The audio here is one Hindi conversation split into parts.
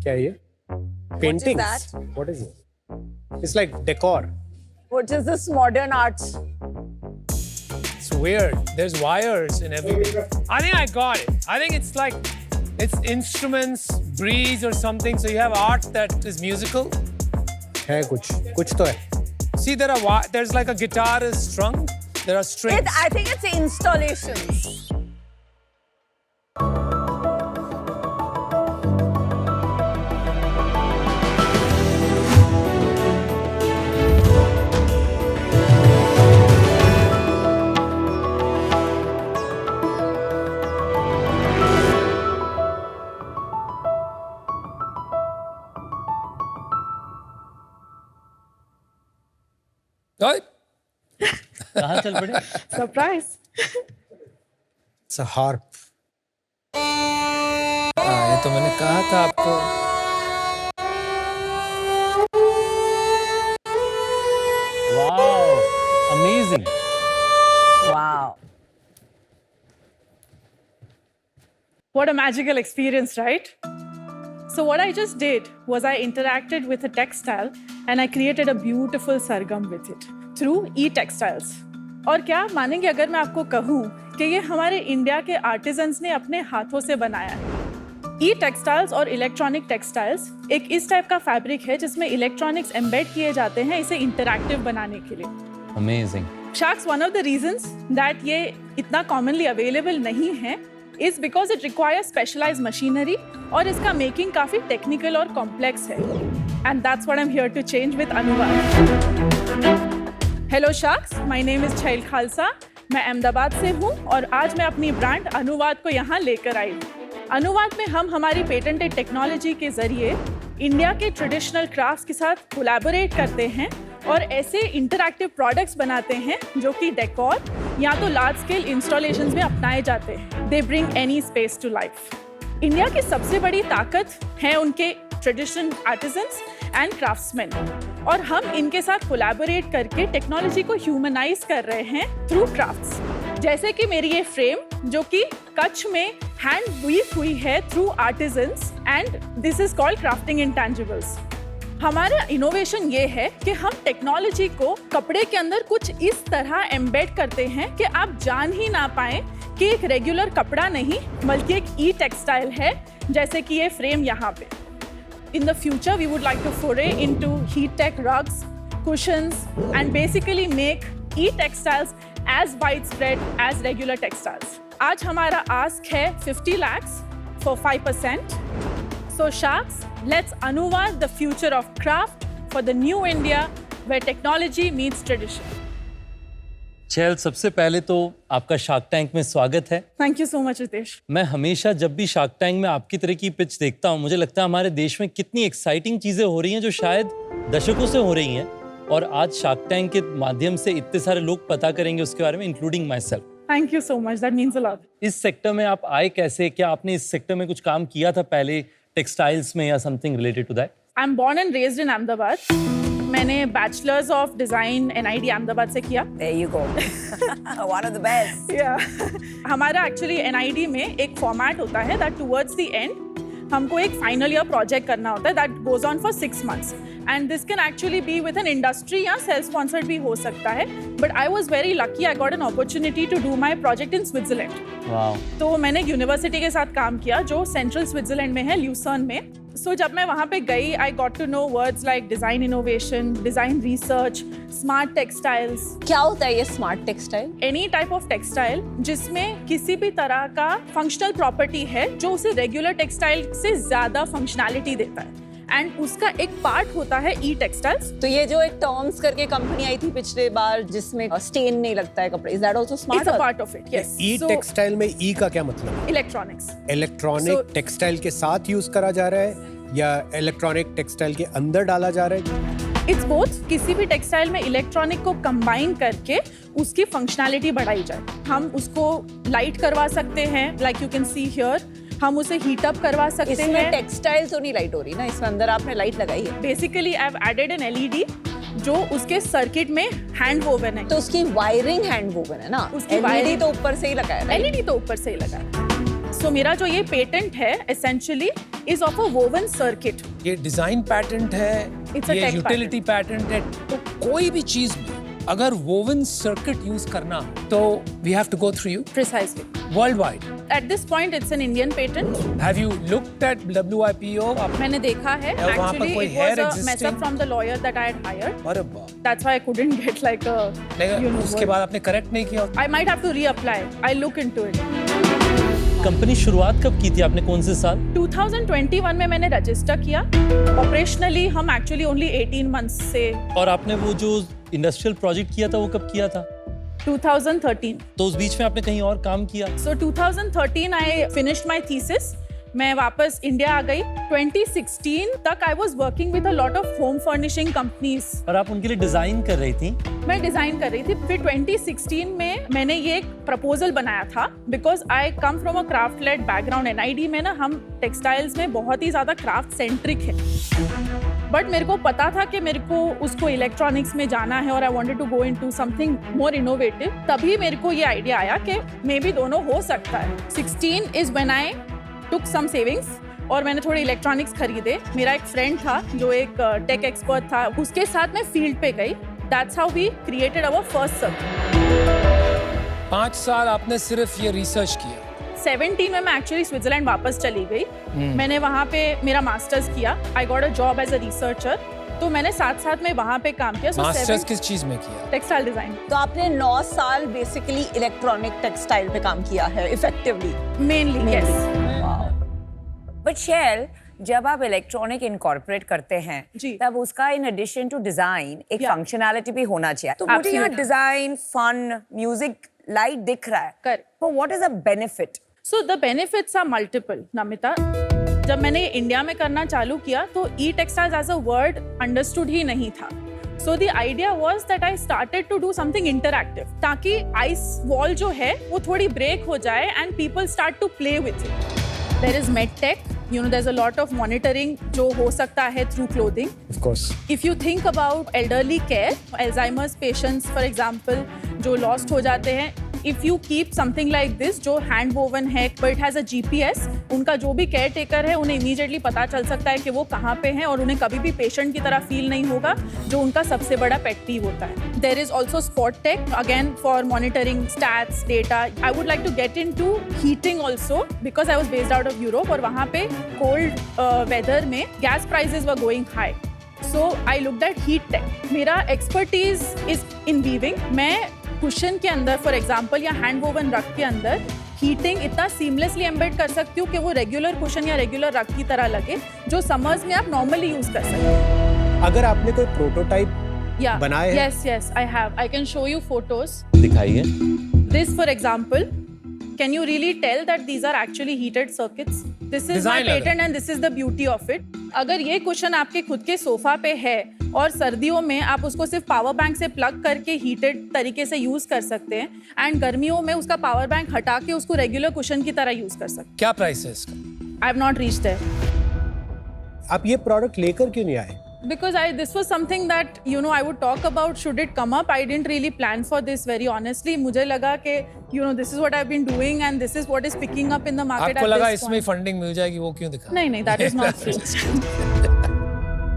क्या है ये? Paintings. What is it? It's like decor. What is this modern arts? It's weird. There's wires and everything. I think I got it. I think it's instruments, breeze or something. So you have art that is musical. है कुछ तो है. See, there's like a guitar is strung. There are strings. I think it's installations. Right? कहाँ चल पड़े? Surprise. It's a harp. ये तो मैंने कहा था आपको. Wow, amazing. Wow. What a magical experience, right? So what I just did was I interacted with a textile and I created a beautiful sargam with it through e-textiles. और क्या मानेंगे अगर मैं आपको कहूँ कि ये हमारे इंडिया के आर्टिजन्स ने अपने हाथों से बनाया है. ई-टेक्सटाइल्स और इलेक्ट्रॉनिक टेक्सटाइल्स एक इस टाइप का फैब्रिक है जिसमें इलेक्ट्रॉनिक्स एम्बेड किए जाते हैं इसे इंटरैक्टिव बनाने के लिए. Amazing. Sharks, one of the reasons that ये इतना commonly available नहीं है is because it requires specialized machinery और इसका making काफी technical और complex है. And that's what I'm here to change with Anuvad. Hello Sharks, my name is Chail Khalsa. मैं अहमदाबाद से हूँ और आज मैं अपनी ब्रांड अनुवाद को यहाँ लेकर आई हूँ. अनुवाद में हम हमारी पेटेंटेड टेक्नोलॉजी के जरिए इंडिया के ट्रेडिशनल क्राफ्ट्स के साथ कोलैबोरेट करते हैं और ऐसे इंटरैक्टिव प्रोडक्ट्स बनाते हैं जो कि डेकोर या तो लार्ज स्केल इंस्टॉलेशंस में अपनाए जाते हैं. They bring any space to life. India की सबसे बड़ी ताकत है उनके ट्रेडिशनल आर्टिजन्स एंड क्राफ्ट्समैन और हम इनके साथ कोलैबोरेट करके टेक्नोलॉजी को ह्यूमनाइज कर रहे हैं थ्रू क्राफ्ट्स. जैसे कि मेरी ये फ्रेम जो कि कच्छ में हैंड वीव हुई है through artisans and this is called crafting intangibles. हमारा इनोवेशन ये है कि हम टेक्नोलॉजी को कपड़े के अंदर कुछ इस तरह एम्बेड करते हैं कि आप जान ही ना पाएं कि एक रेगुलर कपड़ा नहीं बल्कि एक ई टेक्सटाइल है जैसे कि ये फ्रेम यहाँ पे. In the future, we would like to foray into heat tech rugs, cushions, and basically make e-textiles as widespread as regular textiles. आज हमारा ask है 50 lakhs for 5%. So Sharks, let's Anuvad the future of craft for the new India where technology meets tradition. चैल, सबसे पहले तो आपका शार्क टैंक में स्वागत है. Thank you so much, Ritesh. मैं हमेशा जब भी शार्क टैंक में आपकी तरह की पिच देखता हूँ मुझे लगता है हमारे देश में कितनी एक्साइटिंग चीजें हो रही हैं जो शायद दशकों से हो रही हैं और आज शार्क टैंक के माध्यम से इतने सारे लोग पता करेंगे उसके बारे में, including my self. Thank you so much. That means a lot. इस सेक्टर में आप आए कैसे? क्या आपने इस सेक्टर में कुछ काम किया था पहले टेक्सटाइल्स में या something related to that? I'm born and raised in Ahmedabad. मैंने bachelors of design NID Ahmedabad से किया. There you go. One of the best. Yeah. हमारा एक्चुअली NID में एक फॉर्मेट होता है दैट टुवर्ड्स द एंड हमको एक फाइनल ईयर प्रोजेक्ट करना होता है that goes on for 6 months and this can actually be with an industry या सेल्फ स्पॉन्सर्ड भी हो सकता है. But I was very lucky, I got an opportunity to do my project in Switzerland. Wow. तो मैंने यूनिवर्सिटी के साथ काम किया जो सेंट्रल स्विट्जरलैंड में है, ल्यूसर्न में. सो जब मैं वहाँ पे गई I got to know words like design innovation, design research, smart textiles. क्या होता है ये smart textile? Any type of textile जिसमें किसी भी तरह का फंक्शनल प्रॉपर्टी है जो उसे रेगुलर टेक्सटाइल से ज्यादा फंक्शनैलिटी देता है एंड उसका एक पार्ट होता है ई टेक्सटाइल्स. तो ये जो एक टर्म्स करके कंपनी आई थी पिछले बार जिसमें स्टेन नहीं लगता है कपड़े, is that also smart? It's a part of it. Yes. E textile में ई का क्या मतलब है? इलेक्ट्रॉनिक्स. इलेक्ट्रॉनिक टेक्सटाइल के साथ यूज करा जा रहा है या इलेक्ट्रॉनिक टेक्सटाइल के अंदर डाला जा रहा है? It's both. किसी भी टेक्सटाइल में इलेक्ट्रॉनिक को कंबाइन करके उसकी फंक्शनैलिटी बढ़ाई जाए. हम उसको लाइट करवा सकते हैं like you can see here. हम उसे हीट अप करवा सकते हैं. इसमें टेक्सटाइल तो नहीं लाइट हो रही ना, इसमें अंदर आपने लाइट लगाई है. Basically I have added an LED जो उसके सर्किट में हैंड वोवन है. तो उसकी वायरिंग हैंड वोवन है ना, उसकी LED wiring- तो ऊपर से ही लगाया है. LED तो ऊपर से ही लगा है. सो मेरा जो ये पेटेंट है essentially is of a woven circuit. ये डिजाइन पैटेंट है, It's a ये tech यूटिलिटी पैटेंट है, तो कोई भी चीज में अगर वोवन सर्किट यूज करना तो we have to go through you Precisely. World wide. At this point, it's an Indian patent. Have you looked at WIPO? मैंने देखा है. या वहाँ पर Actually, कोई it hair was a mess existing? up from the lawyer that I had hired. अरे बाप. That's why I couldn't get like a. लेकिन उसके बाद आपने करेक्ट नहीं किया. I might have to reapply. I'll look into it. Company शुरुआत कब की थी आपने, कौन से साल? 2021 में मैंने रजिस्टर किया. ऑपरेशनली हम एक्चुअली ओनली 18 मंथ्स से. और आपने वो जो इंडस्ट्रियल प्रोजेक्ट किया था वो कब किया था? 2013. तो उस बीच में आपने कहीं और काम किया? So 2013 I finished my thesis. मैं वापस इंडिया आ गई. 2016 तक I was working with a lot of home furnishing companies. और आप उनके लिए डिजाइन कर रही थी? मैं डिजाइन कर रही थी. फिर 2016 में मैंने ये एक प्रपोजल बनाया था because I come from a craft led background. NID में ना हम टेक्सटाइल्स में बहुत ही ज्यादा क्राफ्ट सेंट्रिक है. बट मेरे को पता था कि मेरे को उसको इलेक्ट्रॉनिक्स में जाना है और I wanted to go into something more innovative. तभी मेरे को ये आइडिया आया कि मे बी दोनों हो सकता है. 16 is when I took some savings और मैंने थोड़े इलेक्ट्रॉनिक्स खरीदे. मेरा एक फ्रेंड था जो एक टेक एक्सपर्ट था, उसके साथ मैं फील्ड पे गई. That's how we created our first circuit. 5 साल आपने सिर्फ ये रिसर्च किया. 17 में मैं एक्चुअली स्विट्जरलैंड वापस चली गई. मैंने वहाँ पे मेरा मास्टर्स किया. I got a job as a researcher. तो मैंने साथ साथ में वहाँ पे काम किया. मास्टर्स किस चीज में किया? Textile design. तो आपने 9 साल बेसिकली इलेक्ट्रॉनिक टेक्सटाइल पे काम किया है effectively. Mainly yes. But shall, जब आप इलेक्ट्रॉनिक इनकॉर्पोरेट करते हैं जी. तब उसका इन एडिशन टू डिजाइन एक Yeah. फंक्शनैलिटी भी होना चाहिए. तो मुझे यहाँ Absolutely. Design, fun, music, light दिख रहा है. Correct. But what is the benefit? So the benefits are multiple. Namita, जब मैंने इंडिया में करना चालू किया तो e textiles as a word understood ही नहीं था. So the idea was that I started to do something interactive ताकि आइस वॉल जो है वो थोड़ी ब्रेक हो जाए and people start to play with it. There is medtech. You know, there's a lot of monitoring जो हो सकता है through clothing. Of course. If you think about elderly care, Alzheimer's patients for example, जो lost हो जाते हैं, if you keep something like this जो hand woven है but it has a GPS, उनका जो भी केयर टेकर है उन्हें immediately पता चल सकता है कि वो कहाँ पे हैं और उन्हें कभी भी पेशेंट की तरह फील नहीं होगा, जो उनका सबसे बड़ा पेट पीव होता है. There is also spot tech again for monitoring stats, data. I would like to get into heating also because I was based out of Europe और वहाँ पे cold weather में gas prices were going high. So I looked at heat tech. मेरा expertise is in weaving. मैं कुशन के अंदर फॉर एग्जांपल या हैंड वोवन रग के अंदर हीटिंग इतना सीमलेसली एम्बेड कर सकती हूँ कि वो रेगुलर कुशन या रेगुलर रग की तरह लगे, जो समर्स में आप नॉर्मली यूज कर सकते हैं. अगर आपने कोई प्रोटोटाइप या बनाए हैं? Yes I have. I can show you photos. दिखाइए. This for example, can you really tell that these are actually heated circuits? This is Design my लग रहा patent and this is the beauty of it. अगर ये कुशन आपके खुद के सोफा पे है और सर्दियों में आप उसको सिर्फ पावर बैंक से प्लग करके हीटेड तरीके से यूज कर सकते हैं एंड गर्मियों में उसका पावर बैंक हटा के उसको रेगुलर कुशन की तरह यूज कर सकते हैं. क्या प्राइस है इसका? I have not reached there आप ये प्रोडक्ट लेकर क्यों नहीं आए? because this was something that I would talk about should it come up. I didn't really plan for this very honestly. मुझे लगा कि this is what I've been doing and this is what is picking up in the market. आपको at लगा this इसमें point. फंडिंग मिल जाएगी, वो क्यों दिखा? नहीं, that is not true.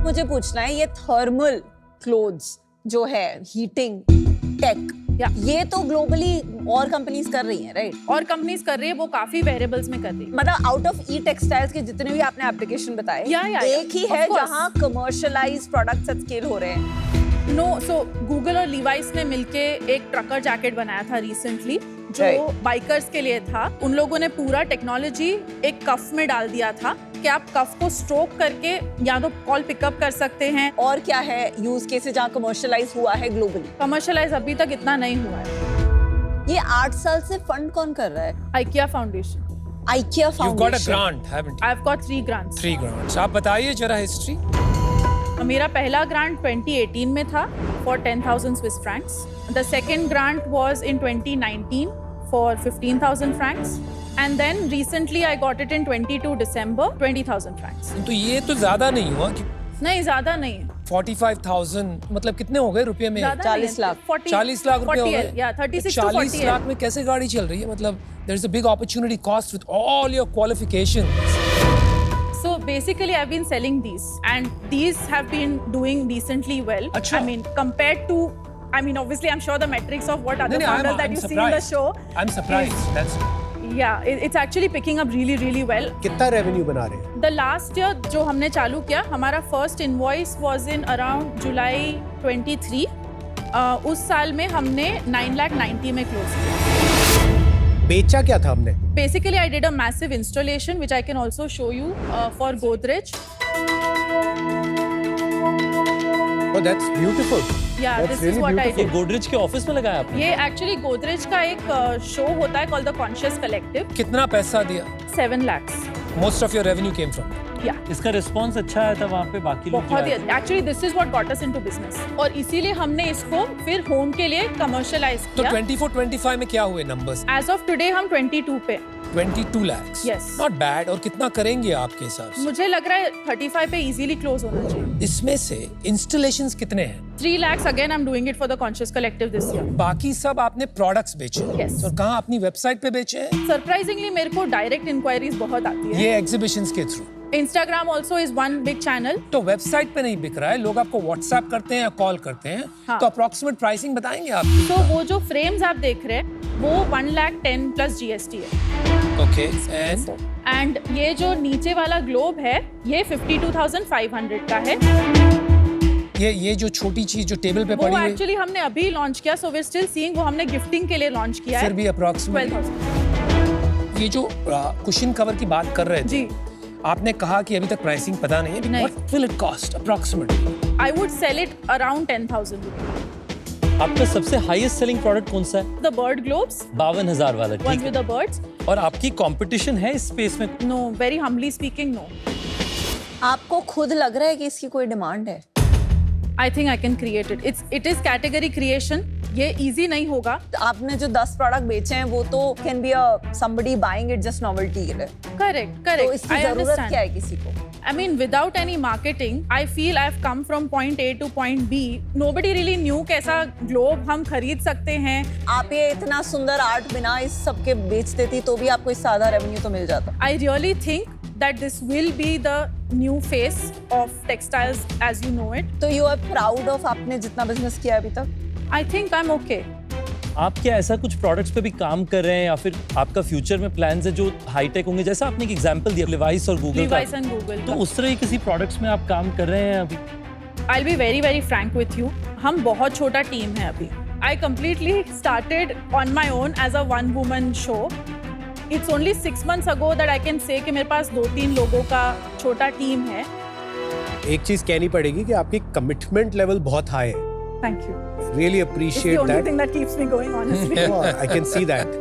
मुझे पूछना है, ये थर्मल क्लोथ्स जो है हीटिंग टेक, ये तो ग्लोबली और कंपनीज कर रही हैं, राइट? और कंपनीज कर रही है, वो काफी वेरिएबल्स में कर रही है. मतलब आउट ऑफ ई टेक्सटाइल्स के जितने भी आपने एप्लीकेशन बताए, एक ही है जहां कमर्शियलाइज्ड प्रोडक्ट्स एट स्केल हो रहे हैं. नो, सो गूगल और लीवाइस ने मिलके एक ट्रकर जैकेट बनाया था रिसेंटली जो बाइकर्स के लिए था. उन लोगों ने पूरा टेक्नोलॉजी एक कफ में डाल दिया था कि आप कफ को स्ट्रोक करके या तो कॉल पिकअप कर सकते हैं. और क्या है यूज केसेस जहां कमर्शियलाइज हुआ है ग्लोबली? कमर्शियलाइज अभी तक इतना नहीं हुआ है. ये 8 साल से फंड कौन कर रहा है? IKEA foundation. IKEA You've got a foundation. grant, haven't you? I've got 3 grants. 3 grants. आप बताइए जरा हिस्ट्री. मेरा पहला ग्रांट 2018 में था for 10,000 Swiss francs. The second grant was in 2019 for 15,000 francs. And then recently I got it in 22 December, 20,000 francs. तो ये तो ज्यादा नहीं हुआ कि नहीं, ज्यादा नहीं है. 45,000 मतलब कितने हो गए रुपए में? ज्यादा 40 लाख. 40 लाख रुपए हो गए. या 36 to 40 40 लाख में कैसे गाड़ी चल रही है? मतलब there is a big opportunity cost with all your qualifications. So basically I've been selling these, and these have been doing decently well. Achha. I mean, compared to, I mean, obviously I'm sure the metrics of what other founders that you see in the show. I'm surprised. That's Yeah, it's actually picking up really, really well. कितना रेवेन्यू बना रहे हैं? The last year जो हमने चालू किया, हमारा first invoice was in around July 23. उस साल में हमने 9,90,000 में close किया. बेचा क्या था हमने? Basically, I did a massive installation, which I can also show you for Godrej. Oh, that's beautiful. Yeah, That's this is really what I beautiful. ये did. गोदरेज के ऑफिस में लगाया आपने? ये एक्चुअली गोदरेज का एक शो होता है कॉल्ड द कॉन्शियस कलेक्टिव. कितना पैसा दिया? 7 lakhs. Most of your revenue came from. Yeah. इसका रिस्पांस अच्छा आया था वहाँ पे बाकी लोग जो बहुत ही आए थे? Actually this is what got us into business, और इसीलिए हमने इसको फिर होम के लिए कमर्शियलाइज तो किया. 24-25 में क्या हुए numbers? एज ऑफ टुडे हम 22 पे. 22 lakhs. Yes. Not bad. और कितना करेंगे आपके हिसाब से? मुझे लग रहा है 35 पे इजीली क्लोज होना चाहिए. इसमें से installations कितने हैं? 3 lakhs again I am doing it for the conscious collective this year. बाकी सब आपने प्रोडक्ट्स बेचे हैं? Yes. और कहाँ अपनी वेबसाइट पे बेचे हैं? सरप्राइजिंगली मेरे को डायरेक्ट इंक्वायरीज बहुत आती है. ये एग्जीबिशंस के through. Instagram also is one big channel. तो वेबसाइट पे नहीं बिक रहा है, लोग आपको व्हाट्सएप करते हैं या कॉल करते हैं. हाँ. तो अप्रोक्सीमेट प्राइसिंग बताएंगे आप? तो वो जो फ्रेम्स आप देख रहे हैं वो 1,10,000 प्लस GST है. ओके. एंड एंड ये जो नीचे वाला ग्लोब है ये 52,500 का है. ये जो छोटी चीज जो टेबल पे वो पड़ी है, एक्चुअली हमने अभी लॉन्च किया, सो वी स्टिल सीइंग. वो हमने गिफ्टिंग के लिए लॉन्च किया फिर है. भी अप्रोक्सीमेट 12,000. ये जो कुशन कवर की बात कर रहे थे, जी. आपने कहा कि अभी तक प्राइसिंग पता नहीं है. नहीं. What will it cost approximately? I would sell it around 10,000 rupees. आपका सबसे हाईएस्ट सेलिंग प्रोडक्ट कौन सा है? द बर्ड ग्लोब्स, 52,000 वाला, ones ठीक with है. the birds. और आपकी कंपटीशन है इस स्पेस में? No, very humbly speaking, no. आपको खुद लग रहा है कि इसकी कोई डिमांड है? I think I can create it. It is category creation. ये easy नहीं होगा. आपने जो 10 प्रोडक्ट बेचे हैं वो तो can be a somebody buying it just novelty के लिए. Correct, तो correct. इसकी I जरूरत understand. क्या है किसी को? I mean, without any marketing, I feel I've come from point A to point B. Nobody really knew कैसा ग्लोब हम खरीद सकते हैं. आप ये इतना सुंदर आर्ट बिना इस सब के बेच देती तो भी आपको इससे आधा रेवेन्यू तो मिल जाता. I really think that this will be the new face of textiles as you know it. तो यू आर प्राउड ऑफ आपने जितना बिजनेस किया अभी तक? I think I'm okay. आप क्या ऐसा कुछ प्रोडक्ट्स पे भी काम कर रहे हैं या फिर आपका फ्यूचर में प्लान्स है जो हाईटेक होंगे? जैसा आपने एक एग्जांपल दिया लिवाइस और गूगल का, Levi's and Google. तो उस तरह के किसी प्रोडक्ट्स में आप काम कर रहे हैं अभी? I'll be very very frank with you. हम बहुत छोटा टीम है अभी. I completely started on my own as a one woman show. It's only 6 months ago that I can say कि मेरे पास 2-3 लोगों का छोटा टीम है. एक चीज कहनी पड़ेगी कि आपकी कमिटमेंट लेवल बहुत हाई है. Thank you. Really It's the appreciate only that. thing that keeps me going, honestly. Oh, I can see that.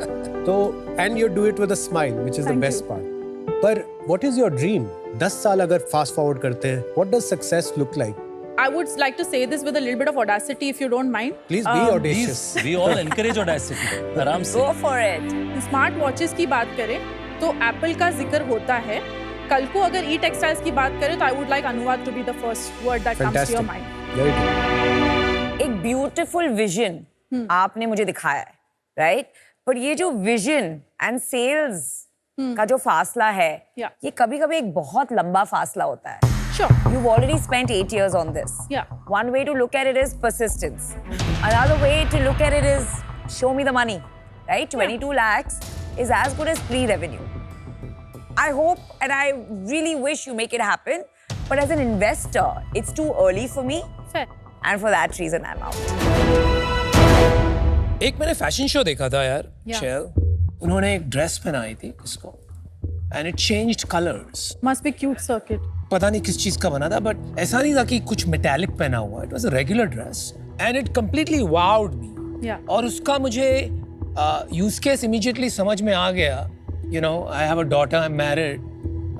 So, and you do it with a smile, which is the Thank best you. part. पर what is your dream? 10 साल अगर fast forward करते हैं, what does success look like? I would like to say this with a little bit of audacity, if you don't mind. Please be audacious. Please, we all encourage audacity. आराम से. Go for it. Smart watches की बात करें तो एप्पल का जिक्र होता है. कल को अगर ई टेक्सटाइल्स की बात करें तो आई वुड लाइक अनुवाद to be the first word that comes to your Fantastic. Mind. Very good. एक ब्यूटीफुल विजन आपने मुझे दिखाया है, राइट? पर ये जो विजन एंड सेल्स का जो फासला है, Yeah. ये कभी-कभी एक बहुत लंबा फासला होता है. Sure. You've already spent 8 years on this. Yeah. One way to look at it is persistence. Another way to look at it is show me the money, right? 22 lakhs is as good as pre-revenue. I hope and I really wish you make it happen. But as an investor, it's too early for me. Fair. And for that reason, I'm out. एक मैंने फैशन शो देखा था यार, Yeah. शेल. उन्होंने एक ड्रेस पहनाई थी इसको, and it changed colors. Must be cute circuit. पता नहीं किस चीज का बना था, बट ऐसा नहीं था कि कुछ मेटालिक पहना हुआ. It was a regular dress and it completely vowed me. Yeah. और उसका मुझे यूज केस इमीडिएटली समझ में आ गया. You know, I have a daughter, I am married,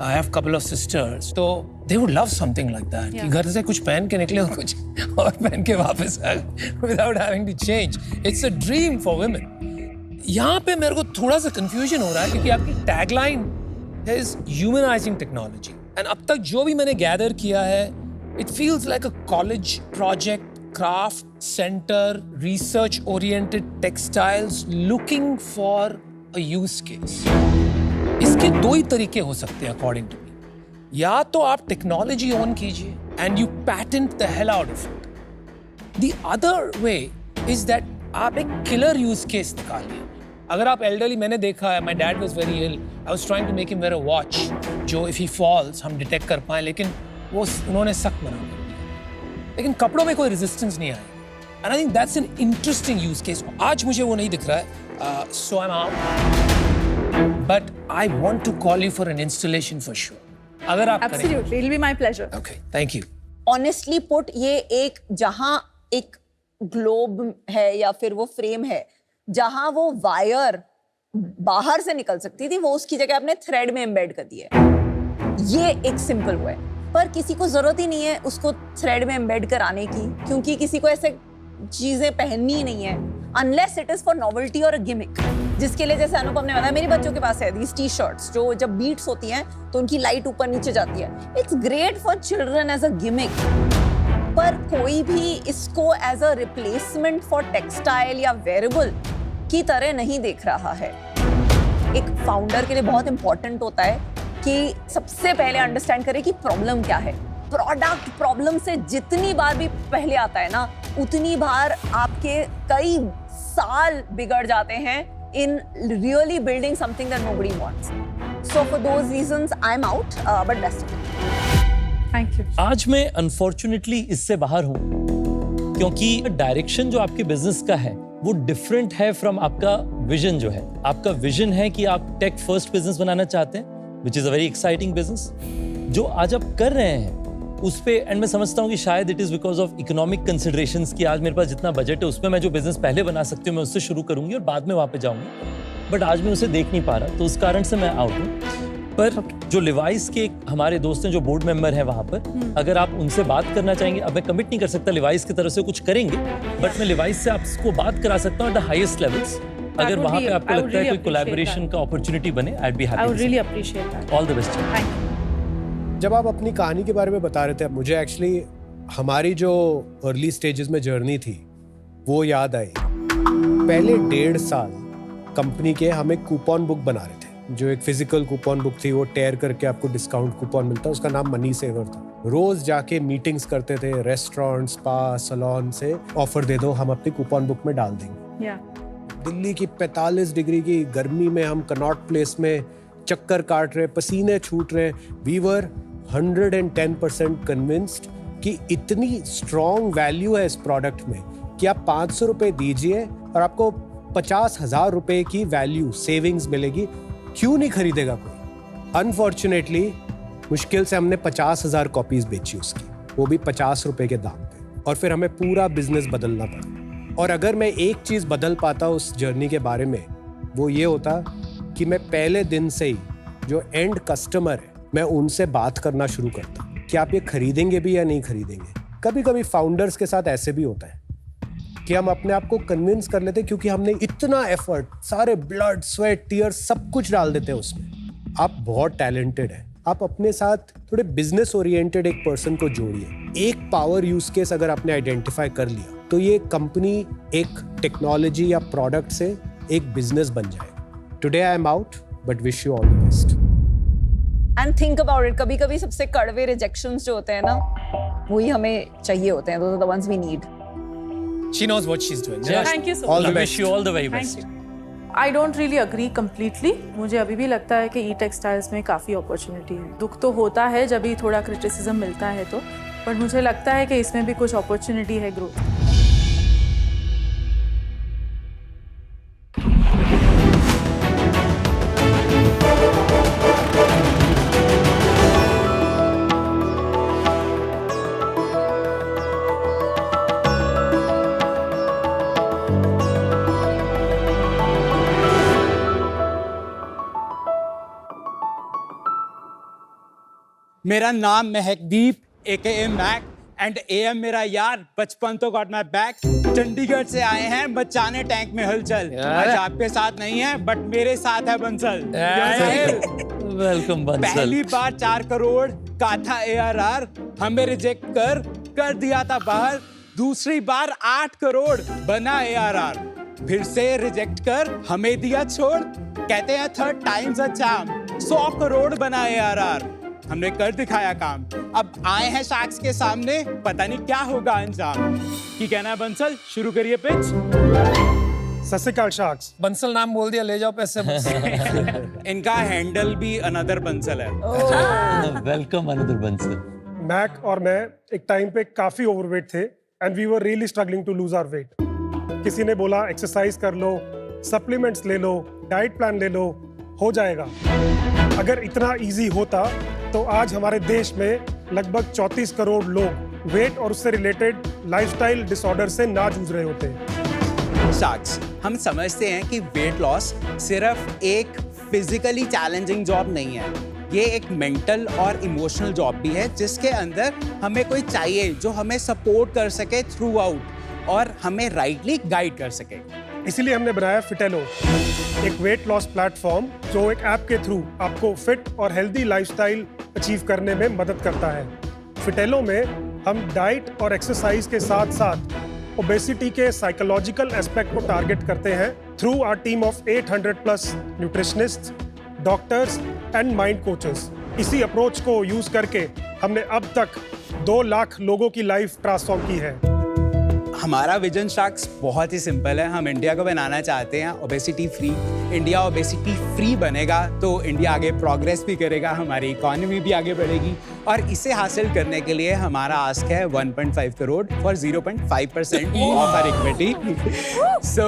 I have couple of sisters, तो they would love something like that कि Yeah. घर से कुछ पहन के निकले और कुछ और पहन के वापस आ गए without having to change. It's a dream for women. यहाँ पे मेरे को थोड़ा सा कंफ्यूजन हो रहा है क्योंकि आपकी tagline is humanising technology. And अब तक जो भी मैंने गैदर किया है, it feels like a college project, craft centre, research oriented textiles looking for a use case. इसके दो ही तरीके हो सकते हैं अकॉर्डिंग टू मी. या तो आप टेक्नोलॉजी ऑन कीजिए and you patent the hell out of it. The other way is that आप एक किलर यूज केस निकालिए. अगर आप एल्डरली, मैंने देखा है, my dad was very ill, I was trying to make him wear a watch जो इफ ही फॉल्स हम डिटेक्ट कर पाए, लेकिन वो उन्होंने सख्त मना कर दिया. लेकिन कपड़ों में कोई रेजिस्टेंस नहीं आया. And I think that's an interesting use case. आज मुझे वो नहीं दिख रहा है, so I am out, but I want to call you for an installation for sure. अगर आप करें. Absolutely, it'll be my pleasure. Okay, thank you. Honestly put, ये एक जहां एक ग्लोब है या फिर वो फ्रेम है जहां वो वायर बाहर से निकल सकती थी, वो उसकी जगह आपने थ्रेड में एम्बेड कर दी है. ये एक सिंपल वो है, पर किसी को जरूरत ही नहीं है उसको थ्रेड में एम्बेड कराने की, क्योंकि किसी को ऐसे चीजें पहननी ही नहीं है unless it is for novelty और अ गिमिक. जिसके लिए, जैसे अनुपम ने बताया, मेरे बच्चों के पास है दीज टी शर्ट्स जो जब बीट्स होती हैं तो उनकी लाइट ऊपर नीचे जाती है. It's great for children as a gimmick, पर कोई भी इसको as a replacement for textile या वेयरेबल की तरह नहीं देख रहा है. एक फाउंडर के लिए बहुत इंपॉर्टेंट होता है कि सबसे पहले अंडरस्टैंड करे कि प्रॉब्लम क्या है. प्रोडक्ट प्रॉब्लम से जितनी बार भी पहले आता है ना, उतनी बार आपके कई साल बिगड़ जाते हैं in really building something that nobody wants. So for those reasons, I'm out, but best of luck. Thank you. आज मैं अनफॉर्चुनेटली इससे बाहर हूं क्योंकि डायरेक्शन जो आपके बिजनेस का है वो डिफरेंट है फ्रॉम आपका विजन जो है. आपका विजन है कि आप टेक फर्स्ट बिजनेस बनाना चाहते हैं, विच is a very exciting business. जो आज आप कर रहे हैं उस पे, एंड मैं समझता हूँ कि शायद it is because of economic considerations कि आज मेरे पास जितना बजट है उसमें मैं जो बिजनेस पहले बना सकती हूँ मैं उससे शुरू करूंगी और बाद में वहां पे जाऊंगी, बट आज मैं उसे देख नहीं पा रहा, तो उस कारण से मैं आउट हूँ. पर जो लिवाइस के हमारे दोस्त हैं जो बोर्ड मेंबर हैं वहां पर, अगर आप उनसे बात करना चाहेंगे, अब मैं कमिट नहीं कर सकता लिवाइस की तरफ से कुछ करेंगे, बट मैं लिवाइस से आपको बात करा सकता हूँ एट द हाईएस्ट लेवल्स. अगर वहां पे आपको लगता है कोई कोलैबोरेशन का अपॉर्चुनिटी बने, I be I would happy. really appreciate that. All the best. Thank you. जब आप अपनी कहानी के बारे में बता रहे थे, मुझे एक्चुअली हमारी जो अर्ली स्टेजेस में जर्नी थी वो याद आई. पहले 1.5 साल कंपनी के हम एक कूपन बुक बना रहे थे, जो एक फिजिकल कूपन बुक थी, वो टेयर करके आपको डिस्काउंट कूपन मिलता, उसका नाम मनी सेवर था. रोज जाके मीटिंग्स करते थे, रेस्टोरेंट, स्पा, सैलून से ऑफर दे दो, हम अपनी कूपन बुक में डाल देंगे. Yeah. दिल्ली की 45 डिग्री की गर्मी में हम कनॉट प्लेस में चक्कर काट रहे, पसीने छूट रहे. वी वर 110% कन्विंस्ड कि इतनी स्ट्रॉन्ग वैल्यू है इस प्रोडक्ट में कि आप 500 रुपए दीजिए और आपको 50,000 रुपए की वैल्यू सेविंग्स मिलेगी. क्यों नहीं खरीदेगा कोई? अनफॉर्चुनेटली मुश्किल से हमने 50,000 कॉपीज बेची उसकी, वो भी 50 रुपए के दाम पे, और फिर हमें पूरा बिजनेस बदलना पड़ा. और अगर मैं एक चीज बदल पाता उस जर्नी के बारे में, वो ये होता कि मैं पहले दिन से ही जो एंड कस्टमर है मैं उनसे बात करना शुरू करता कि आप ये खरीदेंगे भी या नहीं खरीदेंगे. कभी कभी फाउंडर्स के साथ ऐसे भी होता है कि हम अपने आप को कन्विंस कर लेते क्योंकि हमने इतना एफर्ट, सारे ब्लड, स्वेट, टीयर्स सब कुछ डाल देते हैं उसमें. आप बहुत टैलेंटेड हैं, आप अपने साथ थोड़े बिजनेस ओरिएंटेड एक पर्सन को जोड़िए. एक पावर यूज केस अगर आपने आइडेंटिफाई कर लिया तो ये कंपनी एक टेक्नोलॉजी या प्रोडक्ट से एक बिजनेस बन जाएगा. Today I am out, but wish you all the best. And think about it, कभी कभी सबसे कड़वे रिजेक्शंस जो होते हैं ना, वही हमें चाहिए होते हैं. Those are the ones we need. She knows what she's doing. Yes. Thank you so All much. the I best. wish you all the very Thank best. you. I don't really agree completely. मुझे अभी भी लगता है कि ई टेक्सटाइल्स में काफ़ी अपॉर्चुनिटी है. दुख तो होता है जब भी थोड़ा क्रिटिसिज्म मिलता है तो, पर मुझे लगता है कि इसमें भी कुछ अपॉर्चुनिटी है ग्रोथ. मेरा नाम महकदीप AKA मैक एंड AM मेरा यार, बचपन तो गॉट माय बैक. चंडीगढ़ से आए हैं मचाने टैंक में हलचल. आज आपके साथ नहीं है बट मेरे साथ है बंसल. वेलकम बंसल. पहली बार 4 करोड़ का था ARR, हमें रिजेक्ट कर दिया था बाहर. दूसरी बार 8 करोड़ बना ARR, फिर से रिजेक्ट कर हमें दिया छोड़. कहते हैं 3rd time's a charm, 100 crore बना ARR. हमने कर दिखाया काम। अब आए हैं शार्क्स के सामने, पता नहीं क्या होगा अंजाम। की कहना है बंसल, शुरू करिए पिच। सत श्री अकाल शार्क्स। बंसल नाम बोल दिया, ले जाओ पैसे बंसल। इनका हैंडल भी अनदर बंसल है। Welcome another Bansal. मैक और मैं एक टाइम पे काफी ओवरवेट थे and we were really struggling to lose our weight. किसी ने बोला एक्सरसाइज कर लो, सप्लीमेंट्स ले लो, डाइट प्लान ले लो, हो जाएगा। अगर इतना इजी होता तो आज हमारे देश में लगभग 34 करोड़ लोग वेट और उससे रिलेटेड लाइफस्टाइल डिसऑर्डर से ना जूझ रहे होते। शार्क्स, हम समझते हैं कि वेट लॉस सिर्फ एक फिजिकली चैलेंजिंग जॉब नहीं है, ये एक मेंटल और इमोशनल जॉब भी है, जिसके अंदर हमें कोई चाहिए जो हमें सपोर्ट कर सके थ्रू आउट और हमें राइटली गाइड कर सके। इसीलिए हमने बनाया फिटेलो, एक वेट लॉस प्लेटफॉर्म जो एक ऐप के थ्रू आपको फिट और हेल्दी लाइफस्टाइल अचीव करने में मदद करता है। फिटेलो में हम डाइट और एक्सरसाइज के साथ साथ ओबेसिटी के साइकोलॉजिकल एस्पेक्ट को टारगेट करते हैं through our team of 800 plus nutritionists, doctors and mind coaches. इसी अप्रोच को यूज करके हमने अब तक 2 लाख लोगों की लाइफ ट्रांसफॉर्म की है। हमारा विजन शार्क्स बहुत ही सिंपल है। हम इंडिया को बनाना चाहते हैं obesity free. India obesity free बनेगा तो इंडिया आगे प्रोग्रेस भी करेगा, हमारी इकोनॉमी भी आगे बढ़ेगी, और इसे हासिल करने के लिए हमारा आस्क है 1.5 crore for 0.5% of our equity. So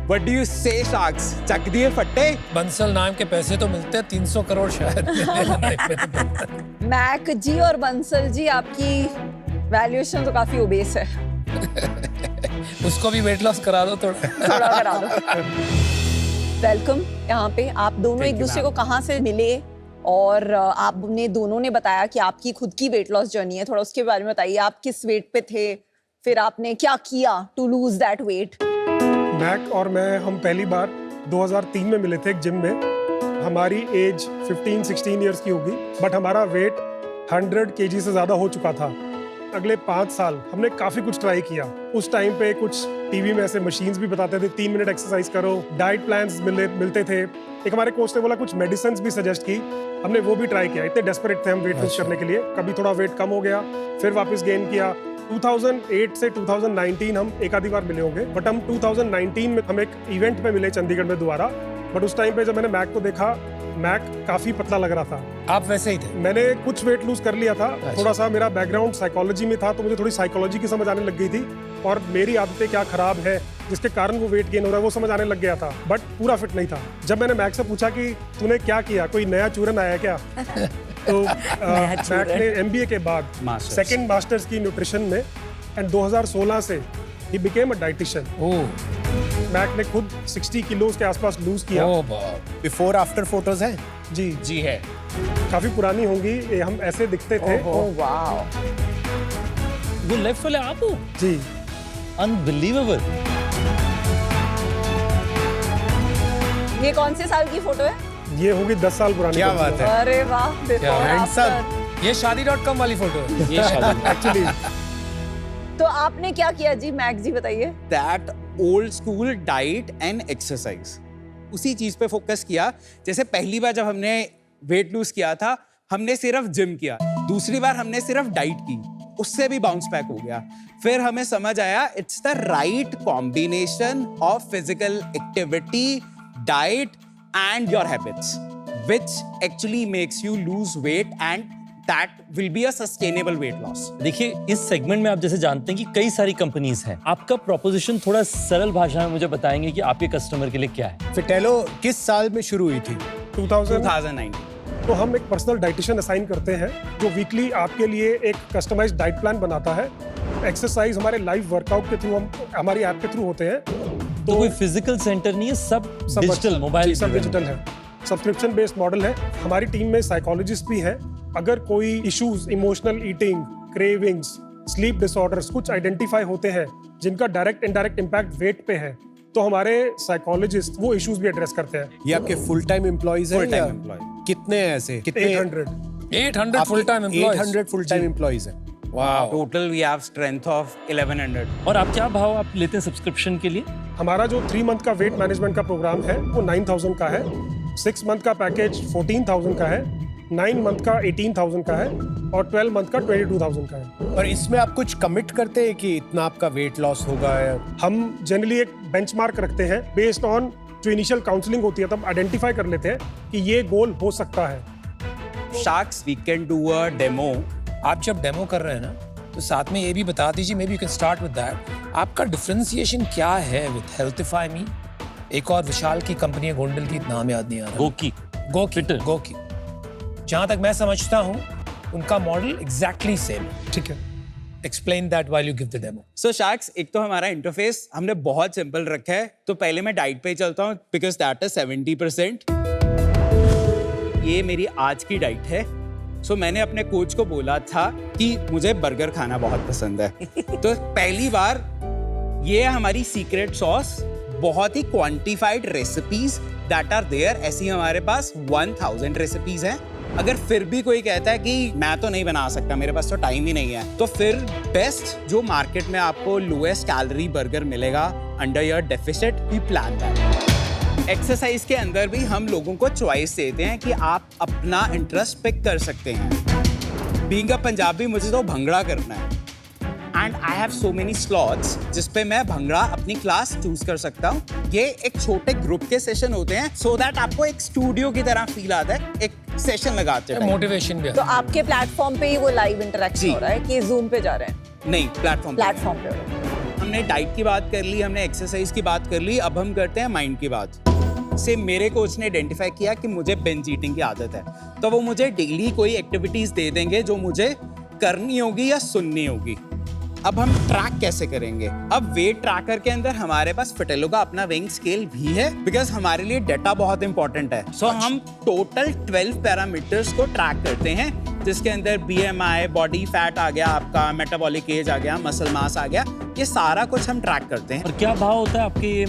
what do you say sharks, चक दिए फट्टे? बंसल नाम के पैसे तो मिलते हैं 300 करोड़ शायद। मैक जी और बंसल जी, आपकी वैल्यूएशन तो काफी ओबेस है। उसको भी वेट लॉस करा दो थोड़ा। थोड़ा करा दो। वेलकम यहाँ पे। आप दोनों एक दूसरे को कहाँ से मिले, और आपने दोनों ने बताया कि आपकी खुद की वेट लॉस जर्नी है, थोड़ा उसके बारे में बताइए। आप किस वेट पे थे, फिर आपने क्या किया to lose that weight? Mac और मैं हम पहली बार 2003 में मिले थे एक जिम में। हमारी एज 15-16 इयर्स की होगी, बट हमारा वेट 100 kg से ज़्यादा हो चुका था। अगले 5 साल हमने काफ़ी कुछ ट्राई किया। उस टाइम पे कुछ टीवी में ऐसे मशीन्स भी बताते थे 3 मिनट एक्सरसाइज करो, डाइट प्लान्स मिलते थे। एक हमारे कोच ने बोला कुछ मेडिसिन भी सजेस्ट की, हमने वो भी ट्राई किया। इतने डेस्परेट थे हम वेट लूज करने के लिए। कभी थोड़ा वेट कम हो गया, फिर वापस गेन किया। 2008 से 2019 हम एक आधी बार मिले होंगे, बट हम 2019 में हम एक इवेंट में मिले चंडीगढ़ में दोबारा। बट उस टाइम पे जब मैंने मैक को देखा, मैक काफी पतला लग रहा था। आप वैसे ही थे? मैंने कुछ वेट लूज कर लिया था। थोड़ा सा मेरा बैकग्राउंड साइकोलॉजी में था, तो मुझे थोड़ी साइकोलॉजी की समझ आने लग गई थी, और मेरी आदतें क्या खराब है जिसके कारण वो वेट गेन हो रहा है वो समझ आने लग गया था, बट पूरा फिट नहीं था। जब मैंने मैक से पूछा कि तूने क्या किया, कोई नया चूरन आया क्या, तो मैक ने MBA के बाद सेकंड मास्टर्स की न्यूट्रिशन में, एंड 2016 से ही बिकेम अ डाइटिशियन। मैक ने खुद 60 किलोज के आसपास लूज किया। बिफोर आफ्टर फोटोज हैं? जी है। काफी पुरानी होंगी ये, हम ऐसे दिखते थे। वाओ, वो लेफ्ट वाले आप हो? जी, अनबिलीवेबल। ये कौन से साल की फोटो है? ये होगी 10 साल पुरानी। क्या बात है। अरे वाह, बिफोर आफ्टर। ये शादी.com वाली फोटो है। ये शादी एक्चुअली तो आपने क्या किया जी, मैक जी बताइए। That old school diet and exercise, उसी चीज पे फोकस किया। जैसे पहली बार जब हमने वेट लूज किया था, हमने सिर्फ जिम किया। दूसरी बार हमने सिर्फ डाइट की, उससे भी बाउंस बैक हो गया। फिर हमें समझ आया it's the right combination of physical activity, diet and your habits which actually makes you lose weight and that will be a sustainable weight loss. देखिए, इस सेगमेंट में आप जैसे जानते हैं कि कई सारी कंपनीज हैं। आपका प्रोपोजिशन थोड़ा सरल भाषा में मुझे बताएंगे कि आपके कस्टमर के लिए क्या है? फिटेलो किस साल में शुरू हुई थी? 2009। तो हम एक पर्सनल डाइटिशियन असाइन करते हैं जो वीकली आपके लिए एक कस्टमाइज्ड डाइट प्लान बनाता है। एक्सरसाइज हमारे लाइव वर्कआउट के थ्रू, हम हमारी ऐप के थ्रू होते हैं। तो कोई फिजिकल सेंटर नहीं है, सब डिजिटल, मोबाइल, सब डिजिटल है, सब्सक्रिप्शन बेस्ड मॉडल है। हमारी टीम में साइकोलॉजिस्ट भी हैं। अगर कोई issues, emotional eating, cravings, sleep disorders कुछ आइडेंटिफाई होते हैं जिनका डायरेक्ट इनडायरेक्ट इम्पैक्ट वेट पे है, तो हमारे साइकोलॉजिस्ट वो इश्यूज भी एड्रेस करते हैं। ये आपके फुल टाइम एम्प्लॉइज हैं? Full time employee। कितने हैं ऐसे? कितने? 800 full time employees. 800 full time employees हैं। Wow. Total we have strength of 1100. और आप क्या भाव आप लेते हैं सब्सक्रिप्शन के लिए? हमारा जो 3 मंथ का वेट मैनेजमेंट का प्रोग्राम है वो 9,000 का है। 6 मंथ का पैकेज 14,000 का है। 9 मंथ का 18,000 का है और 12 मंथ का 22,000 का है। और इसमें आप कुछ कमिट करते हैं कि इतना आपका वेट लॉस होगा? हम जनरली एक बेंचमार्क रखते हैं बेस्ड ऑन जो इनिशियल काउंसलिंग होती है, तब आइडेंटिफाई कर लेते हैं कि ये गोल हो सकता है। Sharks, we can do a demo. आप जब डेमो कर रहे हैं ना, तो साथ में ये भी बता दीजिए, may be you can start with that, आपका डिफरेंशिएशन क्या है विद हेल्थिफाई मी? एक और विशाल की कंपनी है, गोंडल की, नाम याद नहीं आ रहा। गोकी। जहां तक मैं समझता हूं, उनका मॉडल एग्जैक्टली सेम है। ठीक है, explain that while you give the demo. So Sharks, एक तो हमारा इंटरफेस हमने बहुत सिंपल रखा है। तो पहले मैं डाइट पे ही चलता हूँ बिकॉज दैट इज 70%। ये मेरी आज की डाइट है। सो मैंने अपने कोच को बोला था कि मुझे बर्गर खाना बहुत पसंद है। तो पहली बार ये हमारी सीक्रेट सॉस, बहुत ही quantified recipes that are there. ऐसी हमारे पास 1000 रेसिपीज हैं। अगर फिर भी कोई कहता है कि मैं तो नहीं बना सकता, मेरे पास तो टाइम ही नहीं है, तो फिर बेस्ट जो मार्केट में आपको लोएस्ट कैलोरी बर्गर मिलेगा under your deficit, we plan that. Exercise के अंदर भी हम लोगों को चॉइस देते हैं कि आप अपना इंटरेस्ट पिक कर सकते हैं। बीइंग अ पंजाबी, मुझे तो भंगड़ा करना है and I have so many slots जिसपे मैं भंगड़ा अपनी क्लास चूज कर सकता हूँ। ये एक छोटे ग्रुप के सेशन होते हैं सो दैट आपको एक स्टूडियो की तरह फील आता है, एक सेशन लगाते हैं। मोटिवेशन भी तो आपके प्लेटफॉर्म पे ही वो लाइव इंटरेक्शन हो रहा है कि जूम पे जा रहे हैं? नहीं, प्लेटफॉर्म पे हो रहा है। हमने डाइट की बात कर ली, हमने एक्सरसाइज की बात कर ली, अब हम करते हैं माइंड की बात। से मेरे कोच ने आइडेंटिफाई किया कि मुझे बिंज ईटिंग की आदत है, तो वो मुझे डेली कोई एक्टिविटीज दे देंगे जो मुझे करनी होगी या सुननी होगी। अब हम ट्रैक कैसे करेंगे? अब वेट ट्रैकर के अंदर हमारे पास फिटेलो का अपना वेइंग स्केल भी है बिकॉज हमारे लिए डेटा बहुत इंपॉर्टेंट है। सो हम टोटल 12 पैरामीटर्स को ट्रैक करते हैं, जिसके अंदर BMI, बॉडी फैट आ गया, आपका मेटाबॉलिक एज आ गया, मसल मास आ गया, ये सारा कुछ हम ट्रैक करते हैं। और क्या भाव होता है आपके ये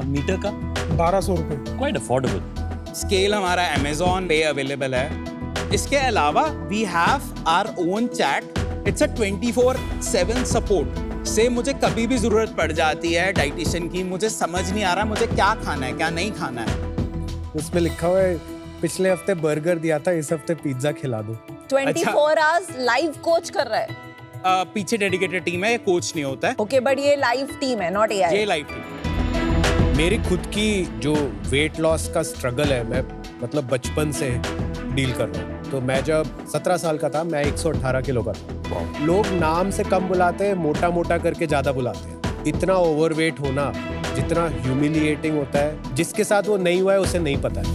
मीटर का? 1200 रुपये। Quite affordable. स्केल हमारा Amazon पे अवेलेबल है। इसके अलावा we have our own chat. It's a 24/7 support. से मुझे कभी भी जरूरत पड़ जाती है डाइटिशियन की, मुझे समझ नहीं आ रहा मुझे क्या खाना है क्या नहीं खाना है, उसमें लिखा हुआ है पिछले हफ्ते बर्गर दिया था, इस हफ्ते पिज्जा खिला दो। 24 आवर्स लाइव कोच कर रहा है? पीछे डेडिकेटेड टीम है, ये कोच नहीं होता है। ओके, बट ये लाइव टीम है, नॉट AI। ये लाइव टीम। मेरी खुद की जो वेट लॉस का स्ट्रगल है, मैं मतलब बचपन से डील कर रहा हूँ। तो मैं जब 17 साल का था, मैं 118 किलो का था। लोग नाम से कम बुलाते हैं, मोटा मोटा करके ज्यादा बुलाते हैं। इतना ओवरवेट होना जितना ह्यूमिलिएटिंग होता है, जिसके साथ वो नहीं हुआ है उसे नहीं पता है।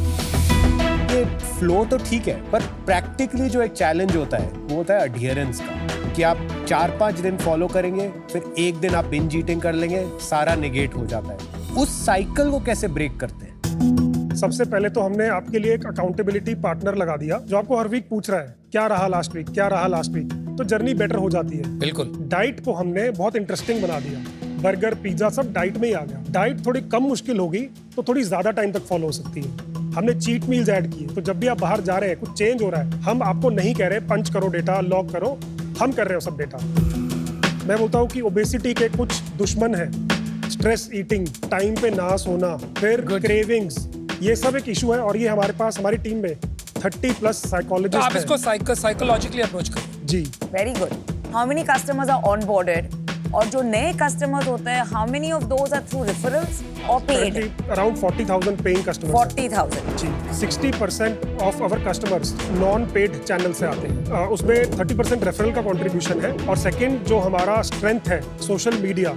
ये फ्लो तो ठीक है, पर प्रैक्टिकली जो एक चैलेंज होता है वो होता है अडियरेंस का, कि आप 4-5 दिन फॉलो करेंगे, फिर एक दिन आप बिंज ईटिंग कर लेंगे, सारा नेगेट हो जाता है। उस साइकिल को कैसे ब्रेक करते हैं? सबसे पहले तो हमने आपके लिए एक अकाउंटेबिलिटी पार्टनर लगा दिया जो आपको हर वीक पूछ रहा है क्या रहा लास्ट वीक, क्या रहा लास्ट वीक, तो जर्नी बेटर हो जाती है। बिल्कुल। डाइट को हमने बहुत इंटरेस्टिंग बना दिया, बर्गर पिज्जा सब डाइट में ही आ गया। डाइट थोड़ी कम मुश्किल होगी तो थोड़ी ज्यादा टाइम तक फॉलो हो सकती है। हमने चीट मील्स ऐड किए, तो जब भी आप बाहर जा रहे हैं, कुछ चेंज हो रहा है, हम आपको नहीं कह रहे पंच करो डेटा, लॉग करो, हम कर रहे हो सब डेटा। मैं बोलता हूँ कि ओबेसिटी के कुछ दुश्मन है, स्ट्रेस ईटिंग, टाइम पे ना सोना, फिर क्रेविंग्स, ये सब एक इशू है। और ये हमारे पास हमारी टीम में 30+ तो साइकोलॉजिस्ट आप इसको साइकोलॉजिकली अप्रोच करो। जी। Very good. How many customers are onboarded? और जो नए कस्टमर्स होते हैं, how many of those are through referrals or paid? Around 40,000 paying customers. 40,000. जी। 60% of our customers non paid channel से आते हैं। उसमें 30% रेफरल का कंट्रीब्यूशन है। और सेकंड जो हमारा स्ट्रेंथ है सोशल मीडिया।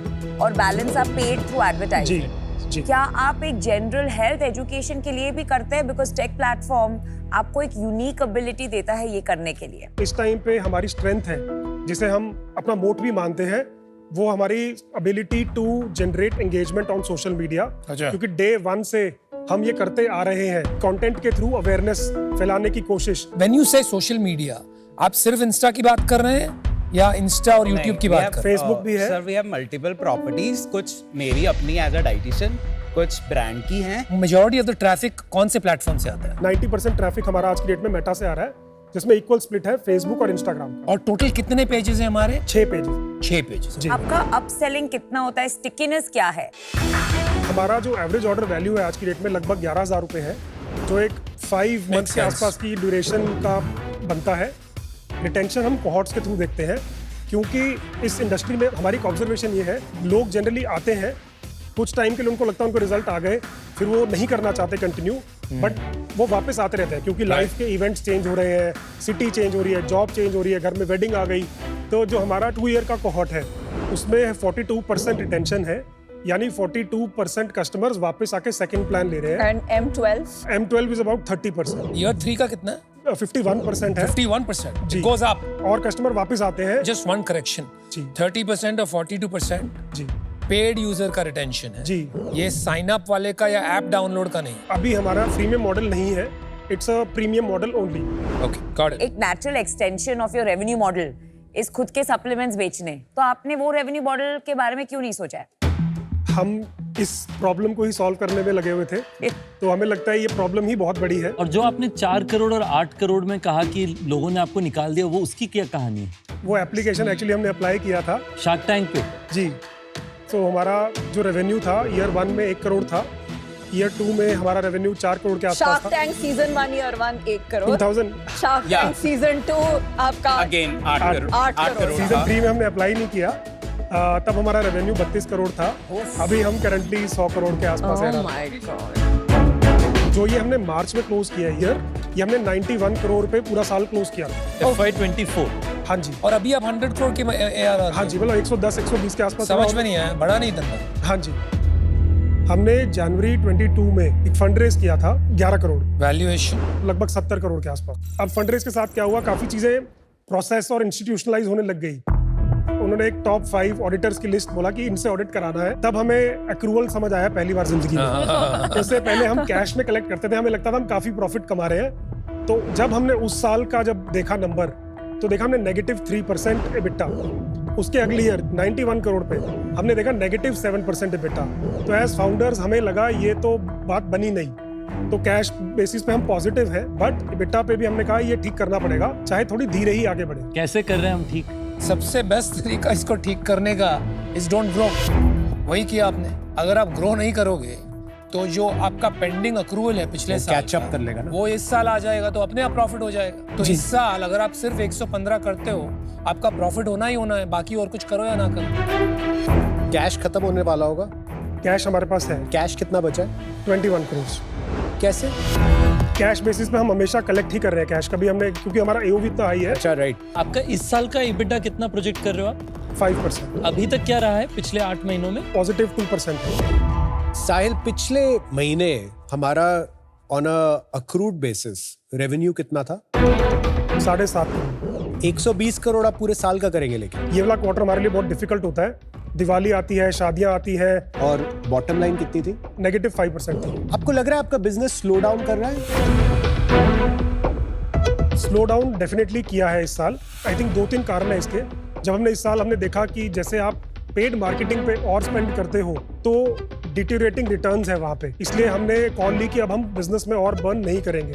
और बैलेंस आप पेड थ्रू एडवर्टाइजिंग। जी। क्या आप एक जनरल हेल्थ एजुकेशन के लिए भी करते हैं? बिकॉज टेक प्लेटफॉर्म आपको एक यूनिक एबिलिटी देता है ये करने के लिए। इस टाइम पे हमारी स्ट्रेंथ है जिसे हम अपना मोट भी मानते हैं, वो हमारी ability to generate engagement on social media. क्योंकि डे 1 से हम ये करते आ रहे हैं, कंटेंट के थ्रू अवेयरनेस फैलाने की कोशिश। When you say social media, आप सिर्फ इंस्टा की बात कर रहे हैं या इंस्टा और यूट्यूब की बात कर रहे हैं? फेसबुक भी है। Sir we have multiple properties, कुछ मेरी अपनी एज अ डाइटिशियन, कुछ ब्रांड की हैं। मेजॉरिटी ऑफ द ट्रैफिक कौन से प्लेटफॉर्म से आता है? 90% ट्रैफिक हमारा आज की डेट में मेटा से आ रहा है, जिसमें इक्वल स्प्लिट है फेसबुक और इंस्टाग्राम का। और टोटल कितने पेजेस हैं हमारे? 6 पेजेस। 6 पेजेस। जी। आपका अपसेलिंग कितना होता है? स्टिकीनेस क्या है? हमारा जो एवरेज ऑर्डर वैल्यू है आज की डेट में लगभग 11,000 रुपए है। जो एक 5 मंथ के sense. आसपास की ड्यूरेशन का बनता है। रिटेंशन हम कोहॉर्ट्स के थ्रू देखते हैं, क्योंकि इस इंडस्ट्री में हमारी ऑब्जर्वेशन ये है, लोग जनरली आते हैं, कुछ टाइम के लिए उनको लगता है उनको रिजल्ट आ गए, फिर वो नहीं करना चाहते कंटिन्यू, बट वो वापस आते रहते हैं क्योंकि लाइफ के इवेंट्स चेंज हो रहे हैं, सिटी चेंज हो रही है, जॉब चेंज हो रही है, घर में वेडिंग आ गई। तो जो हमारा 2 ईयर का कोहॉर्ट है उसमें 42% रिटेंशन है, यानी 42% कस्टमर्स वापस आके सेकंड प्लान ले रहे हैं। And M12 M12 is about 30%, year 3 का कितना है? 51% है 51%. जी। It goes up. और कस्टमर वापस आते हैं। Just one correction. जी। 30% और 42% जी पेड यूजर का रिटेंशन है. जी। ये साइन अप वाले का या ऐप डाउनलोड का नहीं. अभी हमारा फ्रीमियम मॉडल नहीं है, it's a premium model only. Okay, got it. एक natural extension of your revenue model इस खुद के सप्लीमेंट्स बेचने, तो आपने वो रेवेन्यू मॉडल के बारे में क्यों नहीं सोचा है? हम इस प्रॉब्लम को ही सॉल्व करने में लगे हुए थे, तो हमें लगता है ये प्रॉब्लम ही बहुत बड़ी है। और जो आपने 4 करोड़ और 8 करोड़ में कहा कि लोगों ने आपको निकाल दिया, वो उसकी क्या कहानी है? वो एप्लीकेशन एक्चुअली हमने अप्लाई किया था। शार्क टैंक पे जी, तो हमारा जो रेवेन्यू था ईयर 1 में 1 करोड़ था, ईयर 2 में हमारा रेवेन्यू 4 करोड़ के आसपास शार्क था। Tank season 1 year 1 1 crore, 2000 shark tank season 2 आपका अगेन 8 करोड़ 8 करोड़। सीजन 3 में हमने अप्लाई नहीं किया, तब हमारा रेवेन्यू 32 करोड़ था। अभी हम करंटली 100 करोड़ के आसपास है। Oh my God. जो ये हमने मार्च में क्लोज किया ईयर, ये हमने 91 करोड़ पे पूरा साल क्लोज किया। FY24। हाँ जी, और अभी आप 100 करोड़ के ARR. हाँ जी, मतलब 110-120 के आसपास। समझ में नहीं आया, बड़ा नहीं धंधा. हाँ जी, हमने जनवरी 22 में एक फंड रेज किया था 11 करोड़, वैल्यूएशन लगभग 70 करोड़ के आसपास। अब फंड रेज के साथ क्या हुआ, काफी चीजें प्रोसेस और इंस्टीट्यूशनलाइज होने लग गई। उन्होंने एक टॉप 5 ऑडिटर्स की लिस्ट बोला कि इनसे ऑडिट कराना है। तब हमें एक्रूअल समझ आया पहली बार जिंदगी में। इससे पहले हम कैश में कलेक्ट करते थे, हमें लगता था हम काफी प्रॉफिट कमा रहे हैं। तो जब हमने उस साल का जब देखा नंबर, तो देखा हमने -3% एबिटा। उसके अगले ईयर 91 करोड़ पे हमने देखा -7% एबिटा। तो एज फाउंडर्स हमें लगा ये तो बात बनी नहीं, तो कैश बेसिस पे हम पॉजिटिव है, बट एबिटा पे भी हमने कहा ये ठीक करना पड़ेगा, चाहे थोड़ी धीरे ही आगे बढ़े। कैसे कर रहे हैं हम ठीक? सबसे बेस्ट तरीका इसको ठीक करने का इज डोंट ग्रो. वही किया आपने. अगर आप ग्रो नहीं करोगे तो जो आपका पेंडिंग अक्रूवल है पिछले साल कैच अप का, कर लेगा ना। वो इस साल आ जाएगा तो अपने आप प्रॉफिट हो जाएगा. तो इस साल अगर आप सिर्फ 115 करते हो, आपका प्रॉफिट होना ही होना है, बाकी और कुछ करो या ना करो. कैश खत्म होने वाला होगा। कैश हमारे पास है, कैश कितना बचा है? 21 करोड़। कैसे? कैश बेसिस पे हम हमेशा कलेक्ट ही कर रहे हैं कैश, कभी हमने, क्योंकि हमारा AOV इतना हाई है। अच्छा, राइट। आपका इस साल का EBITDA कितना प्रोजेक्ट कर रहे हो आप? 5%, अभी तक क्या रहा है पिछले 8 महीनों में? पॉजिटिव 2% है। साहिल, पिछले महीने हमारा on a accrued basis revenue कितना था? 7.5 करोड़। 120 करोड़ आप पूरे साल का करेंगे, लेकिन ये वाला क्वार्टर हमारे लिए बहुत डिफिकल्ट होता है। दिवाली आती है, शादियां आती है। और बॉटम लाइन कितनी थी? -5% थी। आपको लग रहा है आपका बिजनेस स्लो डाउन कर रहा है? स्लो डाउन डेफिनेटली किया है इस साल। आई थिंक 2-3 कारण है इसके। जब हमने इस साल हमने देखा कि जैसे आप पेड मार्केटिंग पे और स्पेंड करते हो तो डिटेरियोरेटिंग रिटर्न्स है वहाँ पे, इसलिए हमने कॉल ली कि अब हम बिजनेस में और बर्न नहीं करेंगे।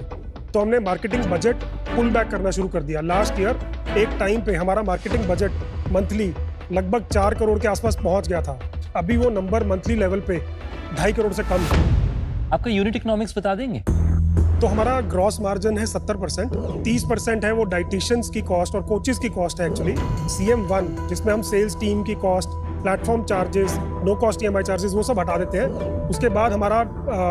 तो हमने मार्केटिंग बजट पुल बैक करना शुरू कर दिया। लास्ट ईयर एक टाइम पे हमारा मार्केटिंग बजट मंथली लगभग 4 करोड़ के आसपास पहुंच गया था। अभी वो नंबर मंथली लेवल पे 2.5 करोड़ से कम है। आपका यूनिट इकोनॉमिक्स बता देंगे? तो हमारा ग्रॉस मार्जिन है 70%, 30% है वो डाइटिशियंस की कॉस्ट और कोचेस की कॉस्ट है एक्चुअली। CM1 जिसमें हम सेल्स टीम की cost, platform charges, no cost EMI charges वो सब हटा देते हैं। उसके बाद हमारा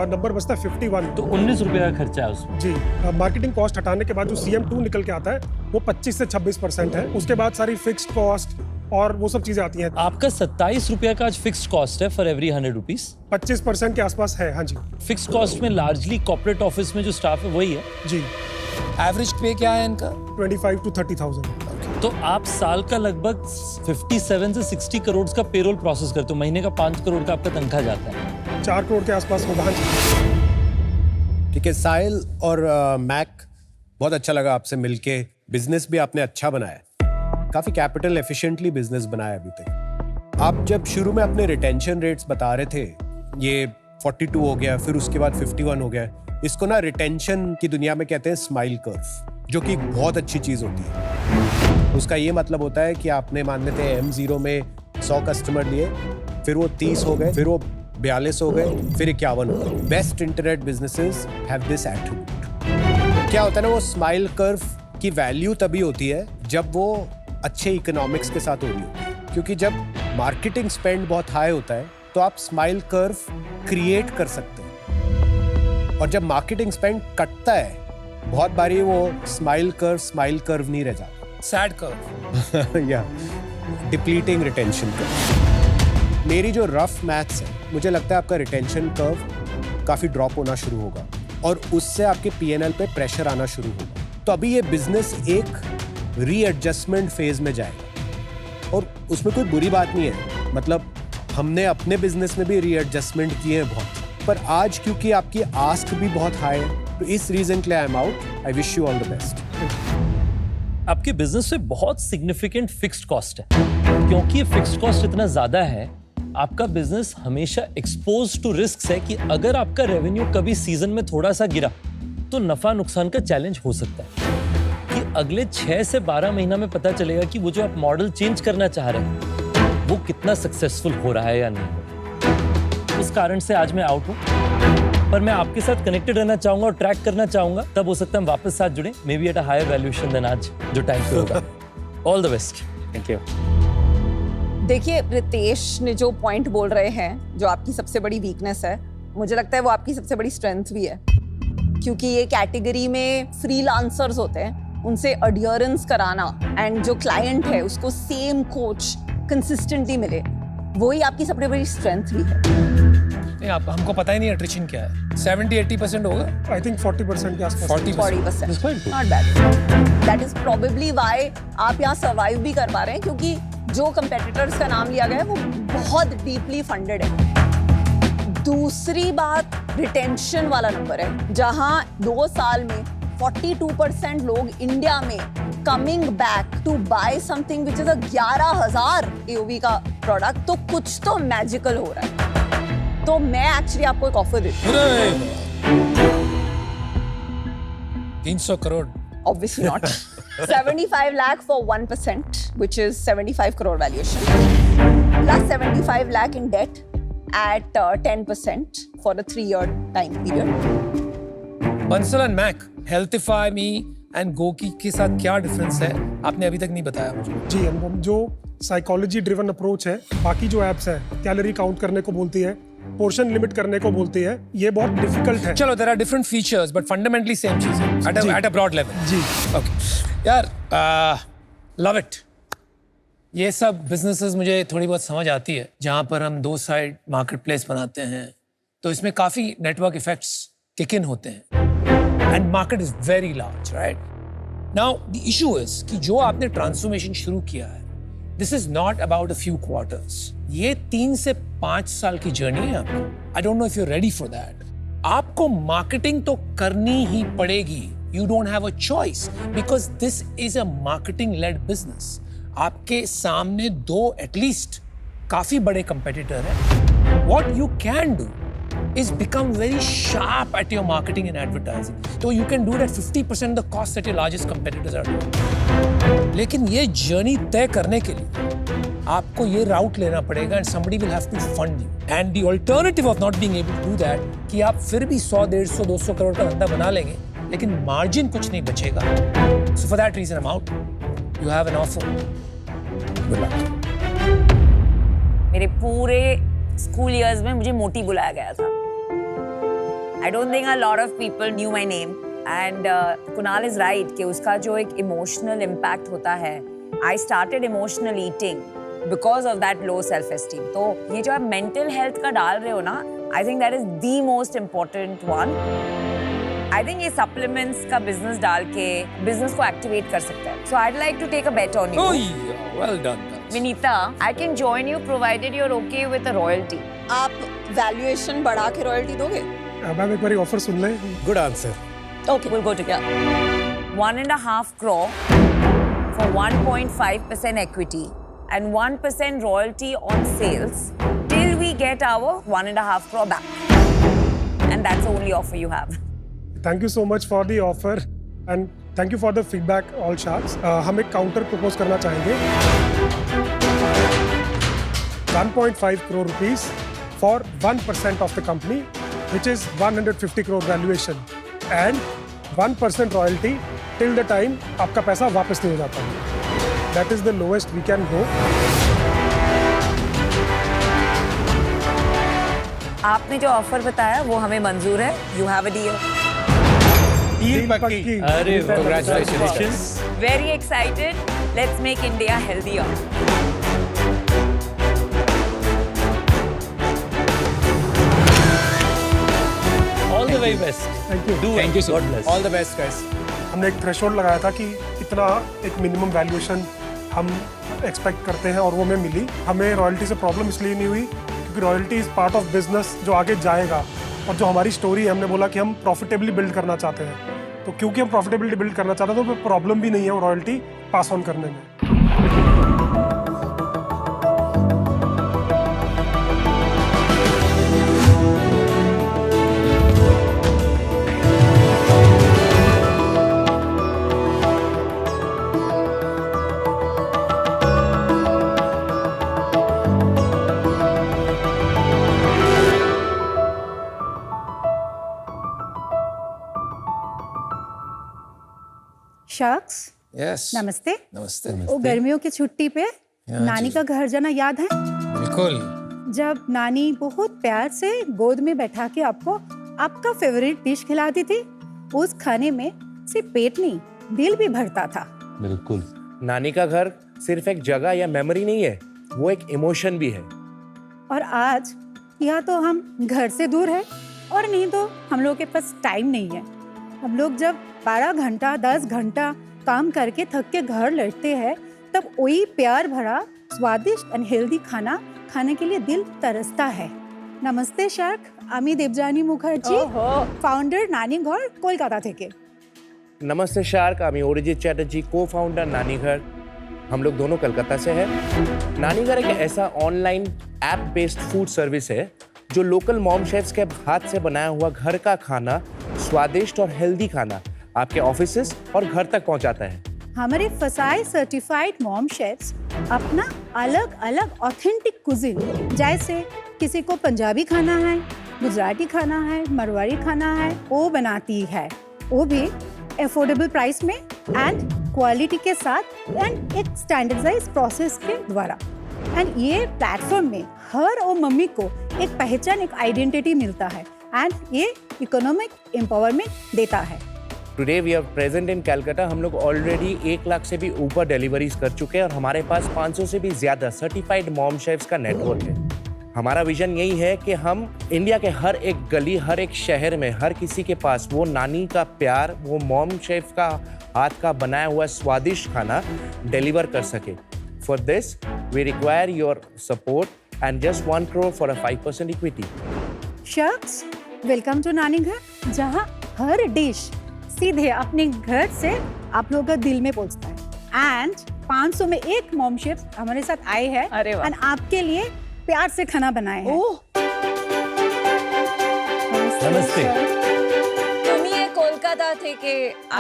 नंबर बचता है 51। तो 19 रुपये का खर्चा है उसमें। जी, मार्केटिंग कॉस्ट हटाने के बाद जो CM2 निकल के आता है वो 25 से 26% है। उसके बाद सारी फिक्स्ड कॉस्ट और वो सब चीजें आती हैं। आपका 27 रुपया का आज फिक्स्ड कॉस्ट है फॉर एवरी 100 रुपीज। 25% के आसपास है। हाँ जी, फिक्स्ड कॉस्ट में लार्जली कॉर्पोरेट ऑफिस में जो स्टाफ है वही है। जी। एवरेज पे क्या है इनका? 25 to 30,000। तो आप साल का लगभग 57 से 60 करोड़ का पेरोल प्रोसेस करते हो, महीने का 5 करोड़ का आपका तनख्वाह जाता है। 4 करोड़ के आसपास होगा। हाँ जी। ठीक है साहिल और मैक, बहुत अच्छा लगा आपसे मिलके। बिजनेस भी आपने अच्छा बनाया, काफी कैपिटल एफिशिएंटली बिजनेस बनाया अभी तक। आप जब शुरू में अपने रिटेंशन रेट्स बता रहे थे, ये 42 हो गया, फिर उसके बाद 51 हो गया। इसको ना रिटेंशन की दुनिया में कहते हैं स्माइल कर्व, जो कि बहुत अच्छी चीज होती है। उसका ये मतलब होता है कि आपने मान लेते हैं M0 में 100 कस्टमर लिए, फिर वो 30 हो गए, फिर वो 42 हो गए, फिर 51 हो गए। Best internet businesses have this attribute. क्या होता है ना, वो स्माइल कर्व की वैल्यू तभी होती है जब वो अच्छे इकोनॉमिक्स के साथ हो रही होती है, क्योंकि जब मार्केटिंग स्पेंड बहुत हाई होता है तो आप स्माइल कर्व क्रिएट कर सकते हैं, और जब मार्केटिंग स्पेंड कटता है बहुत बारी वो स्माइल कर्व नहीं रह जाता, सैड कर्व या डिप्लीटिंग रिटेंशन कर्व। मेरी जो रफ मैथ्स है, मुझे लगता है आपका रिटेंशन कर्व काफी ड्रॉप होना शुरू होगा और उससे आपके पीएनएल पे प्रेशर आना शुरू होगा। तो अभी ये बिजनेस एक रीएडजस्टमेंट फेज में जाएगा और उसमें कोई बुरी बात नहीं है। मतलब हमने अपने बिजनेस में भी रीएडजस्टमेंट किए हैं बहुत, पर आज क्योंकि आपकी आस्क भी बहुत हाई है तो इस रीजन के लिए आई am out. I wish you all the best. आपके बिजनेस में बहुत सिग्निफिकेंट फिक्स्ड कॉस्ट है। क्योंकि ये फिक्स्ड कॉस्ट इतना ज्यादा है, आपका बिजनेस हमेशा एक्सपोज टू रिस्क है कि अगर आपका रेवेन्यू कभी सीजन में थोड़ा सा गिरा तो नफा नुकसान का चैलेंज हो सकता है कि अगले 6 से 12 महीना में पता चलेगा कि वो जो आप मॉडल चेंज करना चाह रहे हैं वो कितना सक्सेसफुल हो रहा है या नहीं। उस कारण से आज मैं आउट हूं, पर मैं आपके साथ कनेक्टेड रहना चाहूंगा और ट्रैक करना चाहूंगा, तब हो सकता है हम वापस साथ जुड़े, may be at a higher valuation than आज जो टाइम पे होगा। All the best. Thank you. देखिए, रितेश ने जो पॉइंट बोल रहे हैं, जो आपकी सबसे बड़ी वीकनेस है, मुझे लगता है वो आपकी सबसे बड़ी स्ट्रेंथ भी है, क्योंकि ये कैटेगरी में फ्रीलांसर्स होते हैं, उनसे अडियरेंस कराना एंड जो क्लाइंट है उसको सेम कोच कंसिस्टेंटली मिले, वही आपकी सबसे बड़ी स्ट्रेंथ भी है। नहीं, आप हमको पता ही नहीं अट्रिशन क्या है। 70-80% होगा। आई थिंक 40% के आसपास। 40%, not bad. That is probably why आप यहाँ सर्वाइव भी कर पा रहे हैं, क्योंकि जो कंपेटिटर्स का नाम लिया गया है वो बहुत डीपली फंडेड है। दूसरी बात रिटेंशन वाला नंबर है, जहां 2 साल में 42% लोग इंडिया में coming back to buy something which is a 11,000 AOV का प्रोडक्ट, तो कुछ तो मैजिकल हो रहा है। तो मैं एक्चुअली आपको एक ऑफर देती हूँ। 300 crore. Obviously not. 75 lakh for 1%, which is 75 crore valuation, plus 75 lakh in debt at 10% for a 3-year time period. Bansal and Mac, HealthifyMe and GOQii के साथ क्या डिफरेंस है, आपने अभी तक नहीं बताया मुझे। जी, अनुपम, जो साइकोलॉजी ड्रिवन अप्रोच है, बाकी जो एप्स है कैलोरी काउंट करने को बोलती है, पोर्शन लिमिट करने को बोलती है, ये बहुत डिफिकल्ट है। चलो, there are different features but fundamentally same चीज है एट अ ब्रॉड लेवल। जी, ओके यार, लव इट। ये सब बिजनेसेस मुझे थोड़ी बहुत समझ आती है, जहां पर हम 2 साइड मार्केट प्लेस बनाते हैं, तो इसमें काफी नेटवर्क इफेक्ट्स किक इन होते हैं and market is very large, right? Now the issue is कि जो आपने ट्रांसफॉर्मेशन शुरू किया है, this is not about a few quarters, ये 3 से 5 साल की जर्नी है आपकी। I don't know if you ready for that. आपको मार्केटिंग तो करनी ही पड़ेगी, you don't have a choice, because this is a marketing led business. आपके सामने 2 एटलीस्ट काफी बड़े कंपेटिटर हैं। What you can do is become very sharp at your marketing and advertising. So you can do it at 50% the cost that your largest competitors are doing. लेकिन ये जर्नी तय करने के लिए आपको ये राउट लेना पड़ेगा and somebody will have to fund you. And the alternative of not being able to do that कि आप फिर भी 100, 150, 200 करोड़ का धंधा बना लेंगे, लेकिन मार्जिन कुछ नहीं बचेगा. So for that reason I'm out. You have an offer. Good luck. मेरे पूरे स्कूल इयर्स में मुझे मोटी बुलाया गया था. I don't think a lot of people knew my name and Kunal is right कि उसका जो एक emotional impact होता है, I started emotional eating because of that low self-esteem. तो ये जो आप mental health का डाल रहे हो ना, I think that is the most important one. I think ये supplements का business डाल के business को activate कर सकता है. So I'd like to take a bet on you. Oh yeah, well done. Vinita, I can join you provided you're okay with a royalty. आप वैल्यूएशन बढ़ा के रॉयल्टी दोगे? मैम एक बार ऑफर सुन लें. Good answer. Okay, we'll go together. 1.5 crore for 1.5% equity and 1% royalty on sales till we get our 1.5 crore back. And that's the only offer you have. Thank you so much for the offer and thank you for the feedback all sharks. हम एक काउंटर प्रपोज करना चाहेंगे. 1.5 crore rupees for 1% of the company, which is 150 crore valuation, and 1% royalty till the time आपका पैसा वापस नहीं हो जाता है. That is the lowest we can go. आपने जो ऑफर बताया वो हमें मंजूर है. You have a deal. Deal पक्की. अरे Congratulations. Very excited. Let's make India healthier. All the very best. Thank you. Do Thank you so God much. Bless. All the best, guys. हमने एक थ्रेशोल्ड लगाया था कि इतना एक मिनिमम वैल्यूएशन हम एक्सपेक्ट करते हैं और वो हमें मिली. हमें रॉयल्टी से प्रॉब्लम इसलिए नहीं हुई क्योंकि royalty is part of business जो आगे जाएगा. और जो हमारी स्टोरी है, हमने बोला कि हम प्रॉफिटेबली बिल्ड करना चाहते हैं. तो क्योंकि हम प्रॉफिटेबली बिल्ड करना चाहते हैं तो कोई प्रॉब्लम भी नहीं है रॉयल्टी पास ऑन करने में. शख्स यस. नमस्ते. नमस्ते. वो गर्मियों की छुट्टी पे नानी का घर जाना याद है? बिल्कुल. जब नानी बहुत प्यार से गोद में बैठा के आपको आपका फेवरेट डिश खिलाती थी. उस खाने में सिर्फ पेट नहीं, दिल भी भरता था. बिल्कुल. नानी का घर सिर्फ एक जगह या मेमोरी नहीं है, वो एक इमोशन भी है. और आज या तो हम घर से दूर है और नहीं तो हम लोग के पास टाइम नहीं है. हम लोग जब 12 घंटा 10 घंटा काम करके थक के घर लौटते हैं तब वही प्यार भरा स्वादिष्ट एंड हेल्दी खाना खाने के लिए दिल तरसता है. नमस्ते शार्क, আমি দেবযানী মুখার্জি, ফাউন্ডার নানি ঘর কলকাতা থেকে. नमस्ते शार्क, আমি অরিজিৎ चैटर्जी, को फाउंडर नानी घर. हम लोग दोनों कलकत्ता से हैं. नानी घर एक ऐसा online app based food service है जो लोकल मॉम शेफ्स के हाथ से बनाया हुआ घर का खाना, स्वादिष्ट और हेल्दी खाना आपके ऑफिसेस और घर तक पहुंचाता है. हमारे फसाई सर्टिफाइड मॉम शेफ्स अपना अलग अलग ऑथेंटिक कुजिन, जैसे किसी को पंजाबी खाना है, गुजराती खाना है, मरवाड़ी खाना है, वो बनाती है. वो भी अफोर्डेबल प्राइस में एंड क्वालिटी के साथ एंड एक स्टैंडर्डाइज प्रोसेस के द्वारा. एंड ये प्लेटफॉर्म में हर वो मम्मी को एक पहचान, एक आइडेंटिटी मिलता है एंड ये इकोनॉमिक एम्पावरमेंट देता है. Today we are present in Calcutta. हम लोग ऑलरेडी 1 लाख से भी ऊपर डिलीवरीज कर चुके हैं और हमारे पास 500 से भी ज्यादा सर्टिफाइड मॉम शेफ्स का नेटवर्क है. हमारा विजन यही है कि हम इंडिया के हर एक गली, हर एक शहर में, हर किसी के पास वो नानी का प्यार, वो मॉम शेफ का हाथ का बनाया हुआ स्वादिष्ट खाना डिलीवर कर सके. For this we require your support and just 1 crore for a 5% equity. Sharks, welcome to Nani Ghar, जहाँ हर डिश सीधे अपने घर से आप लोगों का दिल में पहुंचता है. एंड 500 में एक मॉम शेफ हमारे साथ आए हैं अरे वाह. एंड आपके लिए प्यार से खाना बनाए हैं. नमस्ते. তুমি কলকাতা থেকে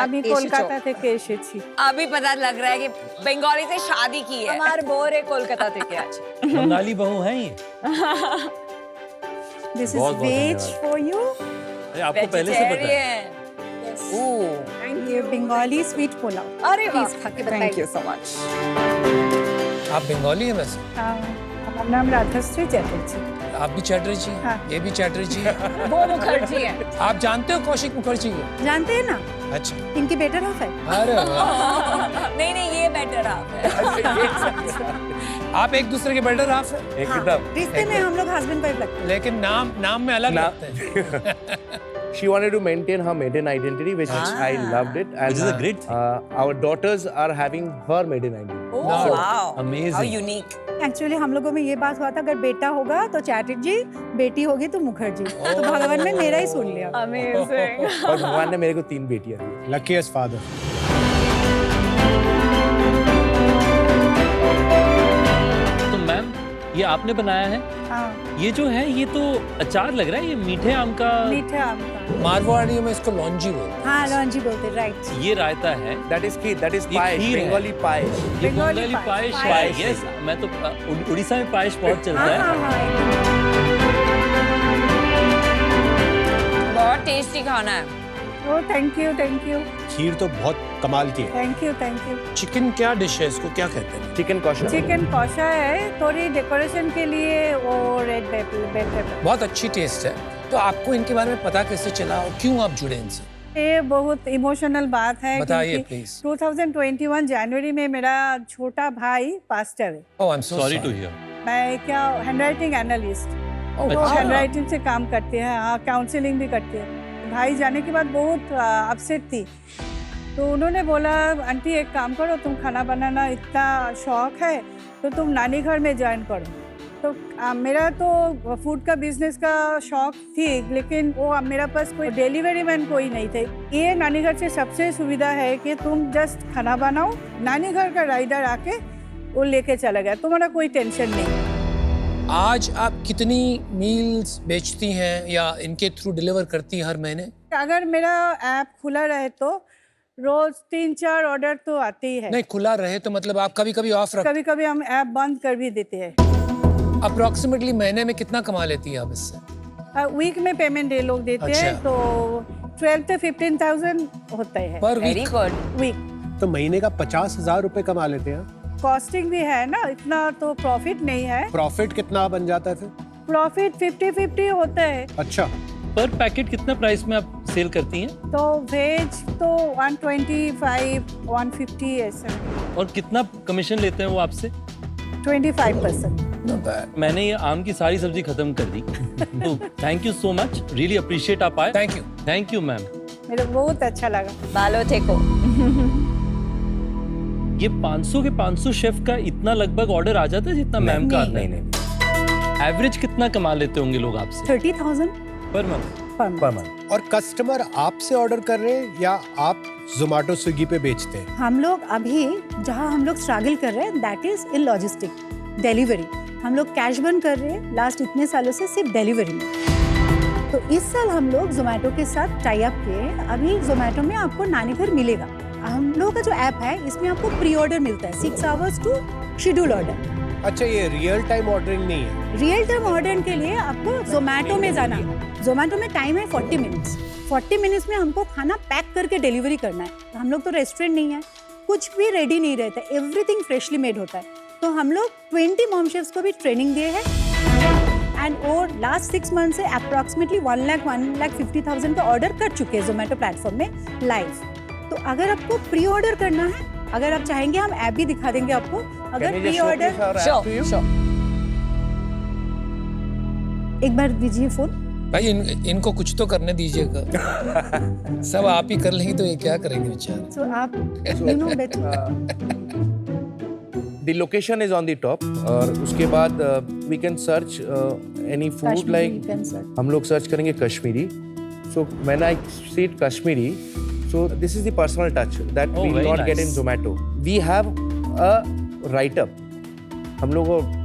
আমি কলকাতা থেকে এসেছি. अभी पता लग रहा है कि बंगाली से शादी की है. আমার বোরে কলকাতা থেকে আছে. बंगाली बहू हैं ये. दिस इज बहुत बहुत वेज धन्यवाद. फॉर यू अरे आपको पहले से पता है. Vegetarian. एंड ये बंगाली स्वीट पुलाव. अरे वाह. प्लीज खा के थैंक बताइए. You so much. आप बंगाली हैं वैसे? हमारा नाम राधाश्री चैटर्जी. आप भी चैटर्जी, हाँ. ये भी चैटर्जी. वो मुखर्जी है. आप जानते हो कौशिक मुखर्जी को? जानते हैं ना, अच्छा. इनकी बेटर हाफ है. अरे वाह. नहीं नहीं ये बेटर आप है. आप एक दूसरे के बेटर हाफ हैं, एकदम. रिश्ते में हम लोग हस्बैंड वाइफ लगते हैं. लेकिन नाम में अलग ना- लगते हैं. She wanted to maintain her maiden identity, which I loved it. And, Which is a great thing. Our daughters are having her maiden identity. Oh wow. Amazing. How unique. Actually हम लोगों में ये बात हुआ था, अगर बेटा होगा तो चैटर्जी, बेटी होगी तो मुखर्जी. तो भगवान ने मेरा ही सुन लिया. अमेजिंग. और भगवान ने मेरे को 3 बेटियां दी. Luckiest father. तो मैम, ये आपने बनाया है. हाँ, ये जो है ये तो अचार लग रहा है. ये मीठे आम का. मीठे आम का. मारवाड़ी में इसको लौंजी बोलते हैं. हाँ, लौंजी बोलते, राइट. ये रायता है. That is kheer. That is ये पायस. खीर है. Bengali पायस. ये बंगाली बंगाली पायस. पायस. यस, मैं तो उड़ीसा में पायस बहुत चलता हाँ है. हाँ हाँ एकदम. बहुत टेस्टी खाना है। ओ थैंक यू खीर तो बहुत कमाल की है। Thank you. चिकन क्या डिश है, इसको क्या कहते हैं? चिकन कौशल। चिकन कौशा है, थोड़ी डेकोरेशन के लिए वो रेड पेपर। बहुत अच्छी टेस्ट है। तो आपको इनके बारे में पता कैसे चला और क्यों आप जुड़े इनसे? ये बहुत इमोशनल बात है। बताइए, क्योंकि please। 2021 जनवरी में मेरा छोटा भाई पास्टर है। Oh I am so sorry to hear. मैं क्या हैंडराइटिंग एनालिस्ट, वो अच्छा। हैंडराइटिंग से काम करते हैं, हाँ काउंसलिंग भी करते हैं। भाई जाने के बाद बहुत अपसेट थी, तो उन्होंने बोला आंटी एक काम करो, तुम खाना बनाना इतना शौक है तो तुम नानी घर में ज्वाइन करो। तो मेरा तो फूड का बिजनेस का शौक थी, लेकिन वो मेरा पास कोई डिलीवरी मैन कोई नहीं थे। ये नानी घर से सबसे सुविधा है कि तुम जस्ट खाना बनाओ, नानी घर का राइडर आके वो लेके चला गया, तुम्हारा कोई टेंशन नहीं। आज आप कितनी मील्स बेचती हैं या इनके थ्रू डिलीवर करती हैं हर महीने? अगर मेरा ऐप खुला रहे तो रोज 3-4 ऑर्डर तो आते ही है। नहीं, खुला रहे तो मतलब आप कभी कभी ऑफ रख, कभी कभी हम ऐप बंद कर भी देते हैं। अप्रोक्सीमेटली महीने में कितना कमा लेती हैं आप इससे? वीक में पेमेंट ये लोग देते अच्छा। हैं, तो 12 to 15,000 होता है पर वेरी वीक? गुड। वीक। तो महीने का 50,000 रुपए कमा लेते हैं। कॉस्टिंग भी है ना, इतना तो प्रॉफिट नहीं है। प्रॉफिट कितना बन जाता है फिर? प्रॉफिट 50-50 होता है। अच्छा, पर पैकेट कितना प्राइस में आप सेल करती हैं? तो वेज तो 125-150 ऐसा। और कितना कमीशन लेते हैं वो आपसे? 25%। Not bad. मैंने ये आम की सारी सब्जी खत्म कर दी। तो thank you so much, really appreciate आप आए। Thank you ma'am. मेरे को बहुत अच्छा लगा। बालो थे को ये 500 के 500 शेफ का इतना लगभग ऑर्डर आ जाता है जितना मैम का आता है? नहीं। एवरेज कितना कमा लेते होंगे लोग आपसे 30,000 पर मंथ? Per month. और कस्टमर आपसे ऑर्डर कर रहे हैं या आप जोमेटो स्विगी पे बेचते हैं? हम लोग अभी जहाँ हम लोग स्ट्रगल कर रहे हैं that is in logistic delivery. हम लोग कैश बर्न कर रहे हैं लास्ट इतने सालों से सिर्फ डिलीवरी में। तो इस साल हम लोग जोमेटो के साथ टाई अप किए। अभी जोमेटो में आपको नानी घर मिलेगा। हम लोगों का जो ऐप है इसमें आपको प्री ऑर्डर मिलता है 6 आवर्स टू शेड्यूल ऑर्डर। अच्छा, ये रियल टाइम ऑर्डरिंग नहीं है? रियल टाइम ऑर्डर के लिए आपको जोमेटो में जाना है। जोमेटो में टाइम है 40 मिनट्स। 40 मिनट्स में हमको खाना पैक करके डिलीवरी करना है। हम लोग तो रेस्टोरेंट नहीं है, कुछ भी रेडी नहीं रहता, एवरीथिंग फ्रेशली मेड होता है। तो हम लोग 20 मॉम शेफ्स को भी ट्रेनिंग दिए हैं एंड और लास्ट 6 मंथ से अप्रॉक्सीमेटली 1,50,000 का ऑर्डर कर चुके हैं जोमेटो प्लेटफॉर्म में लाइव। तो अगर आपको प्री ऑर्डर करना है, अगर आप चाहेंगे हम ऐप भी दिखा देंगे आपको। अगर प्री ऑर्डर एक बार दीजिए फोन। भाई इनको कुछ तो करने दीजिएगा। सब आप ही कर लेंगे तो ये क्या करेंगे बेचारे? सो आप you know better. The location is on the top और उसके बाद we can search any food like हम लोग सर्च करेंगे Kashmiri. So when I see Kashmiri, so this is the personal touch that we will not get in Zomato. We have a write-up. हम लोग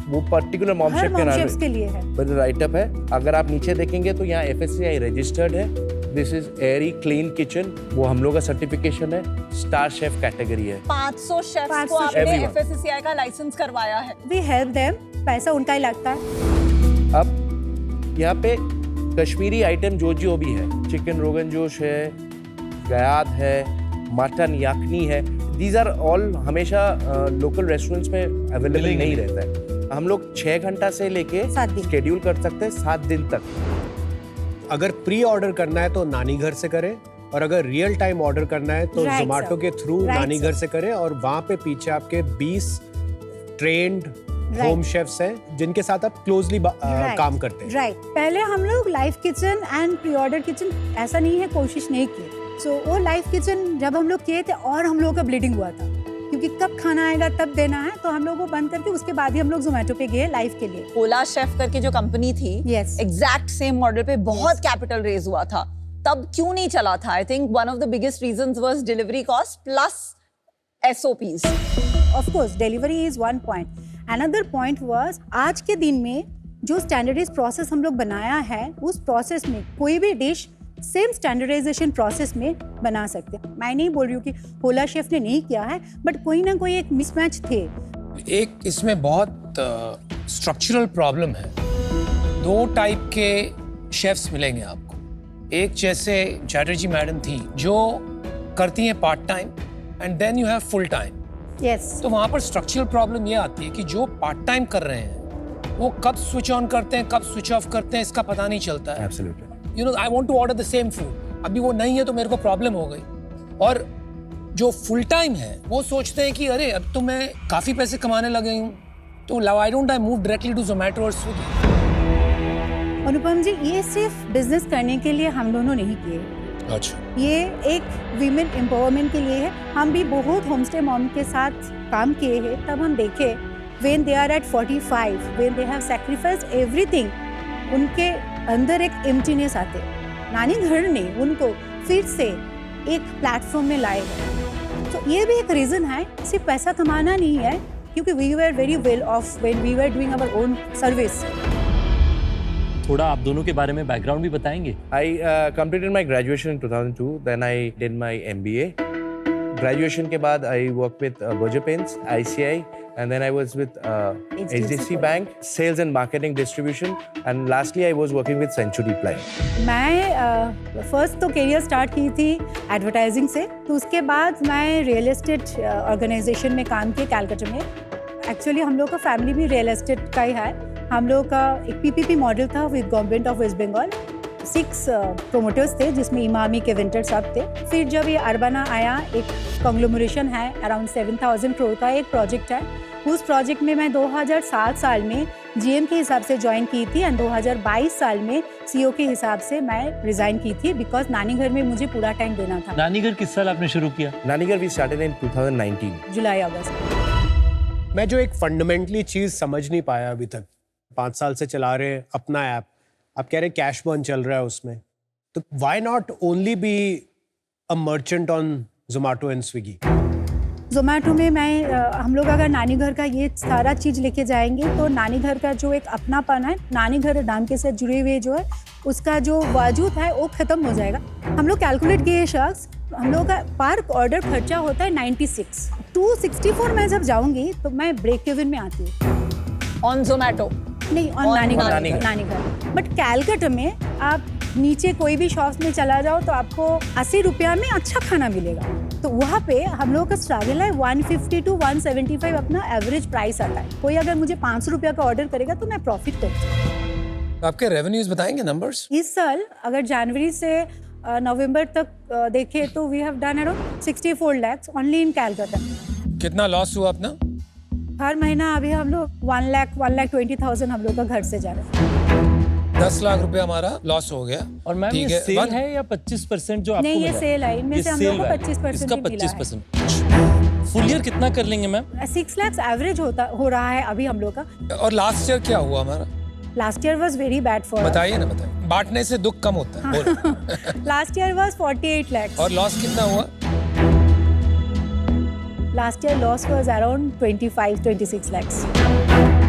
वो पर्टिकुलर मॉम शेफ के नाम के लिए है राइटअप है। अगर आप नीचे देखेंगे तो यहाँ FSCI रजिस्टर्ड है। This is airy clean kitchen, वो हम लोग का सर्टिफिकेशन है। स्टार शेफ कैटेगरी है। 500 शेफ को आपने FSCI का लाइसेंस करवाया है। We help them, पैसा उनका ही लगता है। अब यहाँ पे कश्मीरी आइटम जो भी है, चिकन रोगन जोश है, गयाद है, मटन याखनी है, दीज आर ऑल हमेशा लोकल रेस्टोरेंट्स में अवेलेबल नहीं रहता है। हम लोग 6 घंटा से लेके शेड्यूल कर सकते हैं 7 दिन तक। अगर प्री ऑर्डर करना है तो नानी घर से करें, और अगर रियल टाइम ऑर्डर करना है तो जोमेटो के थ्रू नानी घर से करें। और वहाँ पे पीछे आपके 20 ट्रेन्ड होम शेफ्स हैं जिनके साथ आप क्लोजली काम करते हैं। राइट। पहले हम लोग live kitchen and pre order kitchen ऐसा नहीं है, कोशिश नहीं की। सो वो लाइव किचन जब हम लोग किए थे और हम लोगों का ब्लीडिंग हुआ था, क्योंकि कब खाना आएगा तब देना है, तो हम लोग वो बंद करके उसके बाद ही हम लोग जोमेटो पे गए लाइव के लिए। ओला शेफ करके जो कंपनी थी, एग्जैक्ट सेम मॉडल पे बहुत कैपिटल रेज हुआ था, तब क्यों नहीं चला था? I think one of the biggest reasons was delivery cost plus SOPs. Of course delivery is one point. Another point was आज के दिन में जो स्टैंडर्डाइज प्रोसेस हम लोग बनाया है, उस प्रोसेस में कोई भी डिश सेम स्टैंडर्डाइजेशन प्रोसेस में बना सकते हैं। मैं नहीं बोल रही हूँ कि ओला शेफ ने नहीं किया है, बट कोई ना कोई एक मिसमैच थे। एक इसमें बहुत स्ट्रक्चरल प्रॉब्लम है। 2 टाइप के शेफ्स मिलेंगे आपको। एक जैसे चैटर्जी मैडम थी जो करती हैं part time and then you have full time, yes तो वहां पर स्ट्रक्चरल प्रॉब्लम ये आती है कि जो पार्ट टाइम कर रहे हैं वो कब स्विच ऑन करते हैं कब स्विच ऑफ करते हैं इसका पता नहीं चलता है। Absolutely. You know I want to order the same food, अभी वो नहीं है तो मेरे को प्रॉब्लम हो गई। और जो फुल टाइम है वो सोचते हैं कि अरे अब तो मैं काफी पैसे कमाने लगे हूँ, तो why don't I move directly to Zomato और स्विगी। अनुपम जी, ये सिर्फ बिजनेस करने के लिए हम दोनों नहीं किए, अच्छा, ये एक वीमेन एम्पावरमेंट के लिए है। हम भी बहुत होमस्टे मॉम के साथ काम किए हैं, तब हम देखे when they are at 45, when they have sacrificed everything, उनके अंदर एक एम्प्टीनेस आते। नानी घर ने उनको फिर से एक प्लेटफॉर्म में लाए हैं। तो ये भी एक रीज़न है, सिर्फ पैसा कमाना नहीं है, क्योंकि we were very well off when we were doing our own service. थोड़ा आप दोनों के बारे में बैकग्राउंड भी बताएंगे? I completed my graduation in 2002. Then I did my MBA. Graduation के बाद I worked with Berger Paints, ICI, and then I was with HDFC Bank, sales and marketing distribution, and lastly I was working with Century Ply. मैं फर्स्ट तो करियर स्टार्ट की थी एडवर्टाइजिंग से, तो उसके बाद मैं रियल एस्टेट ऑर्गेनाइजेशन में काम किया कैलकाटा में। एक्चुअली हम लोग का फैमिली भी रियल एस्टेट का ही है। हम लोग का एक PPP मॉडल था with government of West Bengal. 6 promoters थे जिसमें इमामी के विंटर सब थे। फिर जब ये अर्बना आया, एक कॉन्ग्लोमरेशन है, अराउंड 7,000 करोड़ का एक प्रोजेक्ट है। उस प्रोजेक्ट में मैं 2007 साल में GM के हिसाब से ज्वाइन की थी एंड 2022 साल में CEO के हिसाब से मैं रिजाइन की थी, बिकॉज नानी घर में मुझे पूरा टाइम देना था। नानी घर किस साल आपने शुरू किया? Nanigar we started in 2019. जुलाई अगस्त। मैं जो एक फंडामेंटली चीज समझ नहीं पाया अभी तक, 5 साल से चला रहे हैं अपना ऐप, आप कह रहे कैश बर्न चल रहा है उसमें, तो why not only be a merchant on Zomato and Swiggy? Zomato में हम लोग अगर नानी घर का ये सारा चीज़ लेके जाएंगे तो नानी घर का जो एक अपनापन है, नानी घर नाम के साथ जुड़े हुए जो है, उसका जो वजूद है वो ख़त्म हो जाएगा। हम लोग कैलकुलेट किए शख्स, हम लोग का पर ऑर्डर खर्चा होता है 96। 264 में जब जाऊंगी तो मैं ब्रेक इवन में आती हूँ। ऑन जोमेटो नहीं, ऑन नानी घर। बट कैलकाटा में आप नीचे कोई भी शॉप्स में चला जाओ तो आपको 80 रुपया में अच्छा खाना मिलेगा। तो वहाँ पे हम लोगों का स्ट्रगल है 150 to 175 अपना एवरेज प्राइस आता है। कोई अगर मुझे 500 रुपया का ऑर्डर करेगा तो मैं प्रॉफिट करती हूँ। आपके रेवेन्यूज बताएंगे नंबर्स? इस साल अगर जनवरी से नवंबर तक देखे तो we have done around 64 lakhs only in Calcutta. कितना लॉस हुआ अपना? हर महीना अभी हम लोग 1,20,000 हम लोग का घर से जा रहे हैं। 10 लाख रुपया हमारा लॉस हो गया। और मैम ठीक ये है, सेल है या 25% जो आपको नहीं, ये मिला? सेल है, इनमें ये से हम लोग को सेल है। 25% इसका ही मिला है। 25%। फुल ईयर कितना कर लेंगे मैम? 6 lakhs एवरेज हो रहा है अभी हम लोग का। और लास्ट ईयर क्या हुआ हमारा? Last year was very bad for बताइए ना, बताइए। बांटने से दुख कम होता है, बोलो। Last year was 48 lakhs। और लॉस कितना हुआ? Last year loss was around 25-26 lakhs।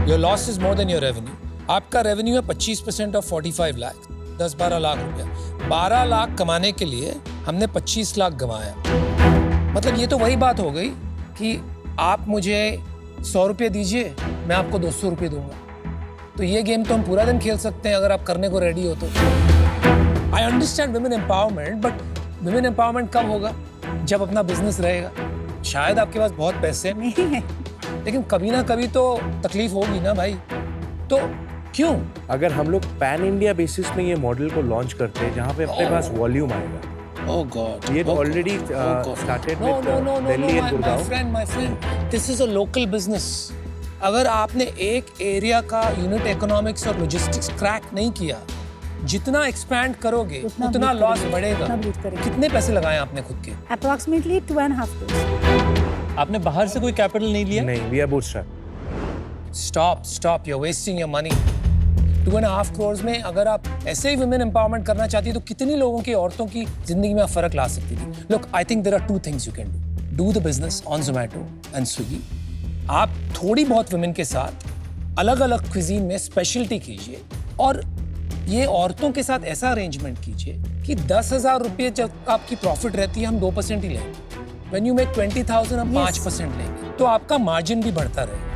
Your loss is more than your revenue. आपका रेवेन्यू है 25% ऑफ 45 लाख, 10-12 लाख रुपया। 12 लाख कमाने के लिए हमने 25 लाख गंवाया। मतलब ये तो वही बात हो गई कि आप मुझे 100 रुपये दीजिए, मैं आपको 200 रुपये दूंगा। तो ये गेम तो हम पूरा दिन खेल सकते हैं अगर आप करने को रेडी हो तो। I understand women empowerment, but women empowerment कब होगा? जब अपना बिजनेस रहेगा। शायद आपके पास बहुत पैसे हैं, नहीं है। लेकिन कभी ना कभी तो तकलीफ होगी ना भाई। तो क्यों? अगर हम लोग पैन इंडिया बेसिस में ये मॉडल को लॉन्च करते हैं जहाँ पे अपने पास वॉल्यूम आएगा। Oh God. ये तो already started No, with no, no, no, Delhi no, and Gurgaon. my friend, this is a local business. अगर आपने एक एरिया का यूनिट इकोनॉमिक्स और लॉजिस्टिक्स क्रैक नहीं किया, जितना एक्सपैंड करोगे उतना लॉस बढ़ेगा। कितने पैसे लगाए आपने खुद के? Approximately 2.5 crores। आपने बाहर से कोई कैपिटल नहीं लिया? नहीं, we are bootstrap. Stop, you're wasting your money. 2.5 crores में अगर आप ऐसे ही वुमेन एम्पावरमेंट करना चाहती तो कितनी लोगों की, औरतों की जिंदगी में फर्क ला सकती थी। Look, I think there are 2 things you can do. Do the business on Zomato and Swiggy. आप थोड़ी बहुत वुमेन के साथ अलग अलग क्विजीन में स्पेशलिटी कीजिए और ये औरतों के साथ ऐसा अरेंजमेंट कीजिए कि 10,000 रुपये जब आपकी प्रॉफिट रहती है हम 2% ही लेंगे। When you make 20,000 हम 5% लेंगे, तो आपका मार्जिन भी बढ़ता रहेगा।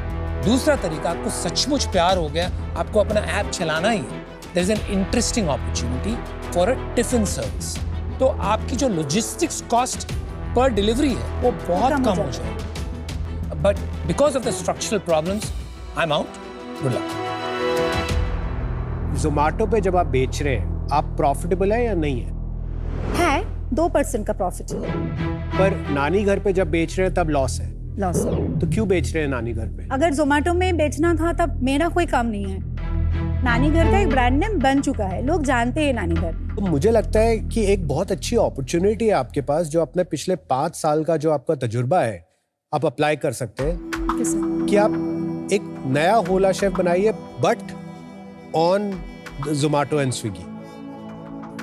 दूसरा तरीका, आपको सचमुच प्यार हो गया, आपको अपना ऐप चलाना ही है, there is an interesting opportunity for a tiffin service, तो आपकी जो लॉजिस्टिक्स कॉस्ट पर डिलीवरी है वो बहुत कम हो जाएगी। But because of the structural problems I am out. Good luck. Zomato पे जब आप बेच रहे हैं, आप प्रॉफिटेबल है या नहीं है? 2% का प्रॉफिट है। पर नानी घर पे जब बेच रहे हैं तब लॉस है, लॉस है। तो क्यों बेच रहे हैं नानी घर पे? अगर जोमेटो में बेचना था तब मेरा कोई काम नहीं है। नानी घर का एक ब्रांड नेम बन चुका है, लोग जानते हैं नानी घर। तो मुझे लगता है कि एक बहुत अच्छी अपॉर्चुनिटी है आपके पास, जो अपने पिछले 5 साल का जो आपका तजुर्बा है आप अप्लाई कर सकते हैं कि आप एक नया होला शेफ बनाइए, but on Zomato and Swiggy.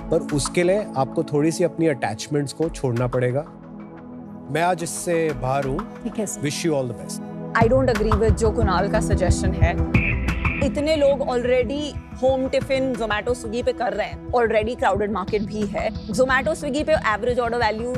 पर उसके लिए आपको थोड़ी सी अपनी अटैचमेंट्स को छोड़ना पड़ेगा। मैं आज इससे बाहर हूँ। ठीक है sir. Wish you all the best. I don't agree with जो कुणाल का सजेशन है। इतने लोग already home tiffin Zomato Swiggy पे कर रहे हैं, ऑलरेडी क्राउडेड मार्केट भी है। जोमेटो स्विगी पे एवरेज ऑर्डर वैल्यू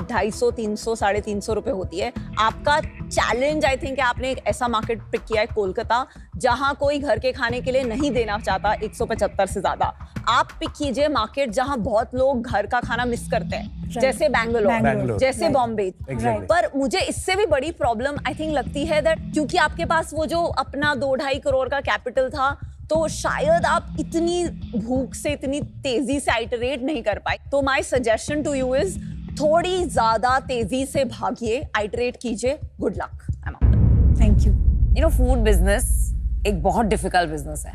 250, 300, 350 रुपए होती है। आपका चैलेंज आई थिंक आपने एक ऐसा मार्केट पिक किया है कोलकाता, जहां कोई घर के खाने के लिए नहीं देना चाहता 175 से ज्यादा। आप पिक कीजिए मार्केट जहां बहुत लोग घर का खाना मिस करते हैं, जैसे बैंगलोर, जैसे बॉम्बे। पर मुझे इससे भी बड़ी प्रॉब्लम आई थिंक लगती है दैट क्योंकि आपके पास वो जो अपना 2-2.5 करोड़ का कैपिटल था, तो शायद आप इतनी भूख से इतनी तेजी से आइटरेट नहीं कर पाए। तो my suggestion to you is थोड़ी ज्यादा तेजी से भागिए, आइटरेट कीजिए। Good luck. Thank you. You know, food business एक बहुत डिफिकल्ट बिजनेस है,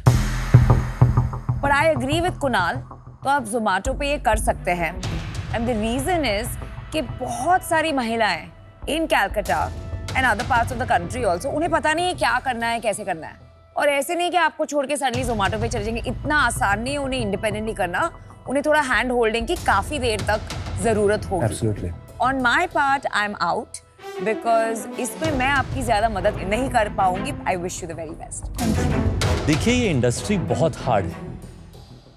पर आई एग्री विद कुणाल। तो आप जोमेटो पे ये कर सकते हैं, एंड द रीजन इज कि बहुत सारी महिलाएं in Calcutta and other parts of the country also, उन्हें पता नहीं है क्या करना है, कैसे करना है। और ऐसे नहीं कि आपको छोड़ के सडनली जोमेटो पे चले जाएंगे, इतना आसान नहीं है उन्हें इंडिपेंडेंटली करना। उन्हें थोड़ा हैंड होल्डिंग की काफी देर तक जरूरत होगी। Absolutely. On my part I am out, because इसमें मैं आपकी ज्यादा मदद नहीं कर पाऊंगी। आई wish you the very best. देखिए, ये इंडस्ट्री बहुत हार्ड है।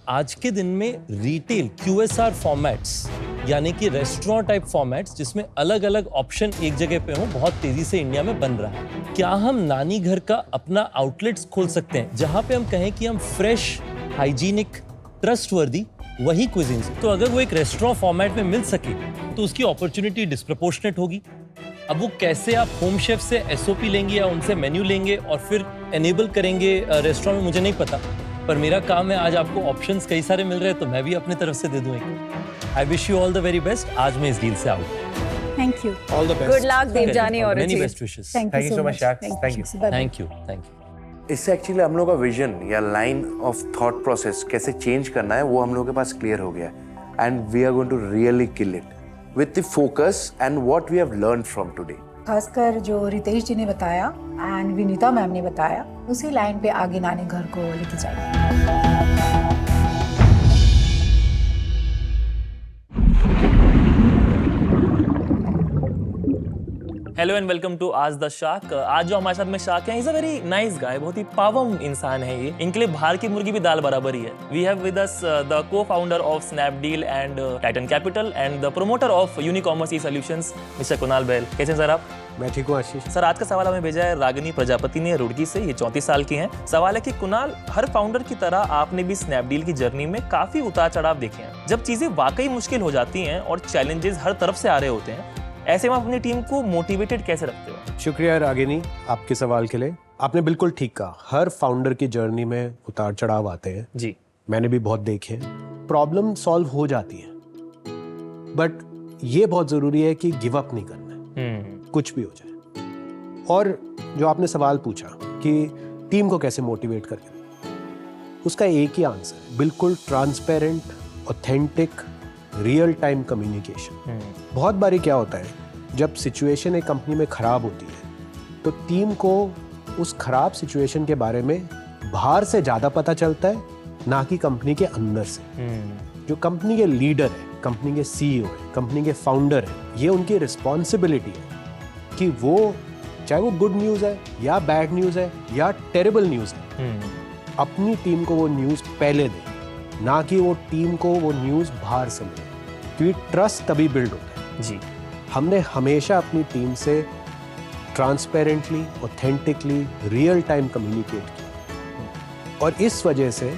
आज के दिन में रिटेल QSR फॉर्मेट्स, यानी कि रेस्टोरेंट टाइप फॉर्मेट्स जिसमें अलग अलग ऑप्शन एक जगह पे हो, बहुत तेजी से इंडिया में बन रहा है। क्या हम नानी घर का अपना आउटलेट्स खोल सकते हैं जहां पे हम कहें कि हम फ्रेश, हाइजीनिक, ट्रस्टवर्दी वही क्विजीन्स? तो अगर वो एक रेस्टोरेंट फॉर्मेट में मिल सके तो उसकी अपॉर्चुनिटी डिस्प्रपोर्शनेट होगी। अब वो कैसे आप होम शेफ से SOP लेंगे या उनसे मेन्यू लेंगे और फिर एनेबल करेंगे रेस्टोरेंट में, मुझे नहीं पता। पर मेरा काम है, आज आपको ऑप्शंस कई सारे मिल रहे हैं तो मैं भी अपनी तरफ से दे दूं एक। I wish you all the very best. आज मैं इस डील से out. Thank you. All the best. Good luck Debjani और many best wishes. Thank you so much. Thank you. Thank you. इससे एक्चुअली हम लोग का विजन या लाइन ऑफ थॉट प्रोसेस कैसे चेंज करना है वो हम लोग के पास क्लियर हो गया है, and we are going to really kill it with the focus and what we have learned from today. खासकर जो रितेश जी ने बताया एंड विनीता मैम ने बताया, उसी लाइन पे आगे नानी घर को लेके जाएंगे। हेलो एंड वेलकम टू आज द शार्क। आज जो हमारे साथ में शार्क है, is a very nice guy, बहुत ही पावम इंसान है ये। इनके लिए बाहर की मुर्गी भी दाल बराबर ही है। We have with us the co-founder of Snapdeal and Titan Capital and the promoter of Unicommerce e-solutions, mister Kunal Bahl. कैसे हैं सर आप? मैं ठीक हूँ आशीष। सर, आज का सवाल हमें भेजा है रागिनी प्रजापति ने रुड़की से। ये 34 साल की हैं। सवाल है कि कुणाल, हर फाउंडर की तरह आपने भी स्नैपडील की जर्नी में काफी उतार चढ़ाव देखे हैं। जब चीजें वाकई मुश्किल हो जाती हैं और चैलेंजेस हर तरफ से आ रहे होते हैं, ऐसे में अपनी टीम को मोटिवेटेड कैसे रखते हो? शुक्रिया रागिनी आपके सवाल के लिए। आपने बिल्कुल ठीक कहा, हर फाउंडर की जर्नी में उतार चढ़ाव आते हैं जी। मैंने भी बहुत देखे हैं। प्रॉब्लम सॉल्व हो जाती है, बट ये बहुत जरूरी है कि गिव अप नहीं करना है, कुछ भी हो जाए। और जो आपने सवाल पूछा कि टीम को कैसे मोटिवेट करके, उसका एक ही आंसर है, बिल्कुल transparent, authentic, real time communication. बहुत बारी क्या होता है, जब सिचुएशन एक कंपनी में खराब होती है तो टीम को उस खराब सिचुएशन के बारे में बाहर से ज्यादा पता चलता है, ना कि कंपनी के अंदर से। जो कंपनी के लीडर है, कंपनी के CEO है, कंपनी के फाउंडर है, ये उनकी रिस्पॉन्सिबिलिटी है कि वो, चाहे वो गुड न्यूज है या बैड न्यूज है या टेरेबल न्यूज है, अपनी टीम को वो न्यूज पहले दे, ना कि वो टीम को वो न्यूज बाहर से मिले, क्योंकि ट्रस्ट तभी बिल्ड होता है। जी। हमने हमेशा अपनी टीम से transparently, authentically, real time communicate किया, और इस वजह से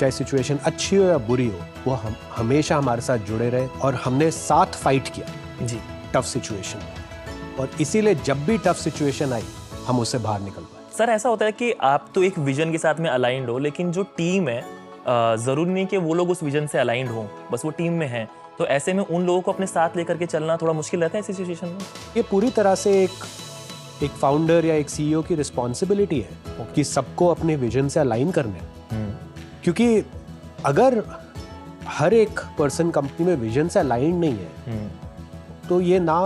चाहे सिचुएशन अच्छी हो या बुरी हो, वो हम हमेशा हमारे साथ जुड़े रहे और हमने साथ फाइट किया जी टफ सिचुएशन में, और इसीलिए जब भी टफ सिचुएशन आई हम उससे बाहर निकल पाए। सर ऐसा होता है कि आप तो एक विजन के साथ में अलाइंड हो, लेकिन जो टीम है जरूरी नहीं कि वो लोग उस विजन से अलाइंड हो, बस वो टीम में हैं, तो ऐसे में उन लोगों को अपने साथ लेकर के चलना थोड़ा मुश्किल रहता है ऐसी सिचुएशन में। ये पूरी तरह से एक फाउंडर या एक सीईओ की रिस्पॉन्सिबिलिटी है कि सबको अपने विजन से अलाइन करना है, क्योंकि अगर हर एक पर्सन कंपनी में विजन से अलाइन नहीं है तो ये ना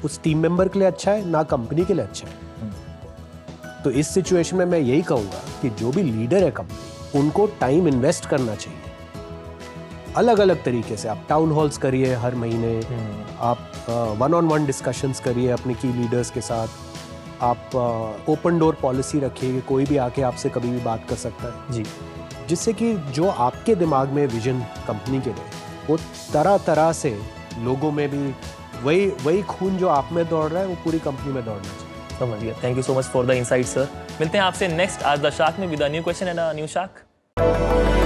उस टीम मेंबर के लिए अच्छा है ना कंपनी के लिए अच्छा है। तो इस सिचुएशन में मैं यही कहूँगा कि जो भी लीडर है कंपनी, उनको टाइम इन्वेस्ट करना चाहिए अलग अलग तरीके से। आप टाउन हॉल्स करिए हर महीने, आप वन-ऑन-वन डिस्कशंस करिए अपने की लीडर्स के साथ, आप ओपन डोर पॉलिसी रखिए कि कोई भी आके आपसे कभी भी बात कर सकता है जी, जिससे कि जो आपके दिमाग में विजन कंपनी के लिए, वो तरह तरह से लोगों में भी वही खून जो आप में दौड़ रहा है वो पूरी कंपनी में दौड़ना चाहिए। समझ गया। Thank you so much for the insight sir. मिलते हैं आपसे नेक्स्ट आज द शार्क में with a new question and a new shark.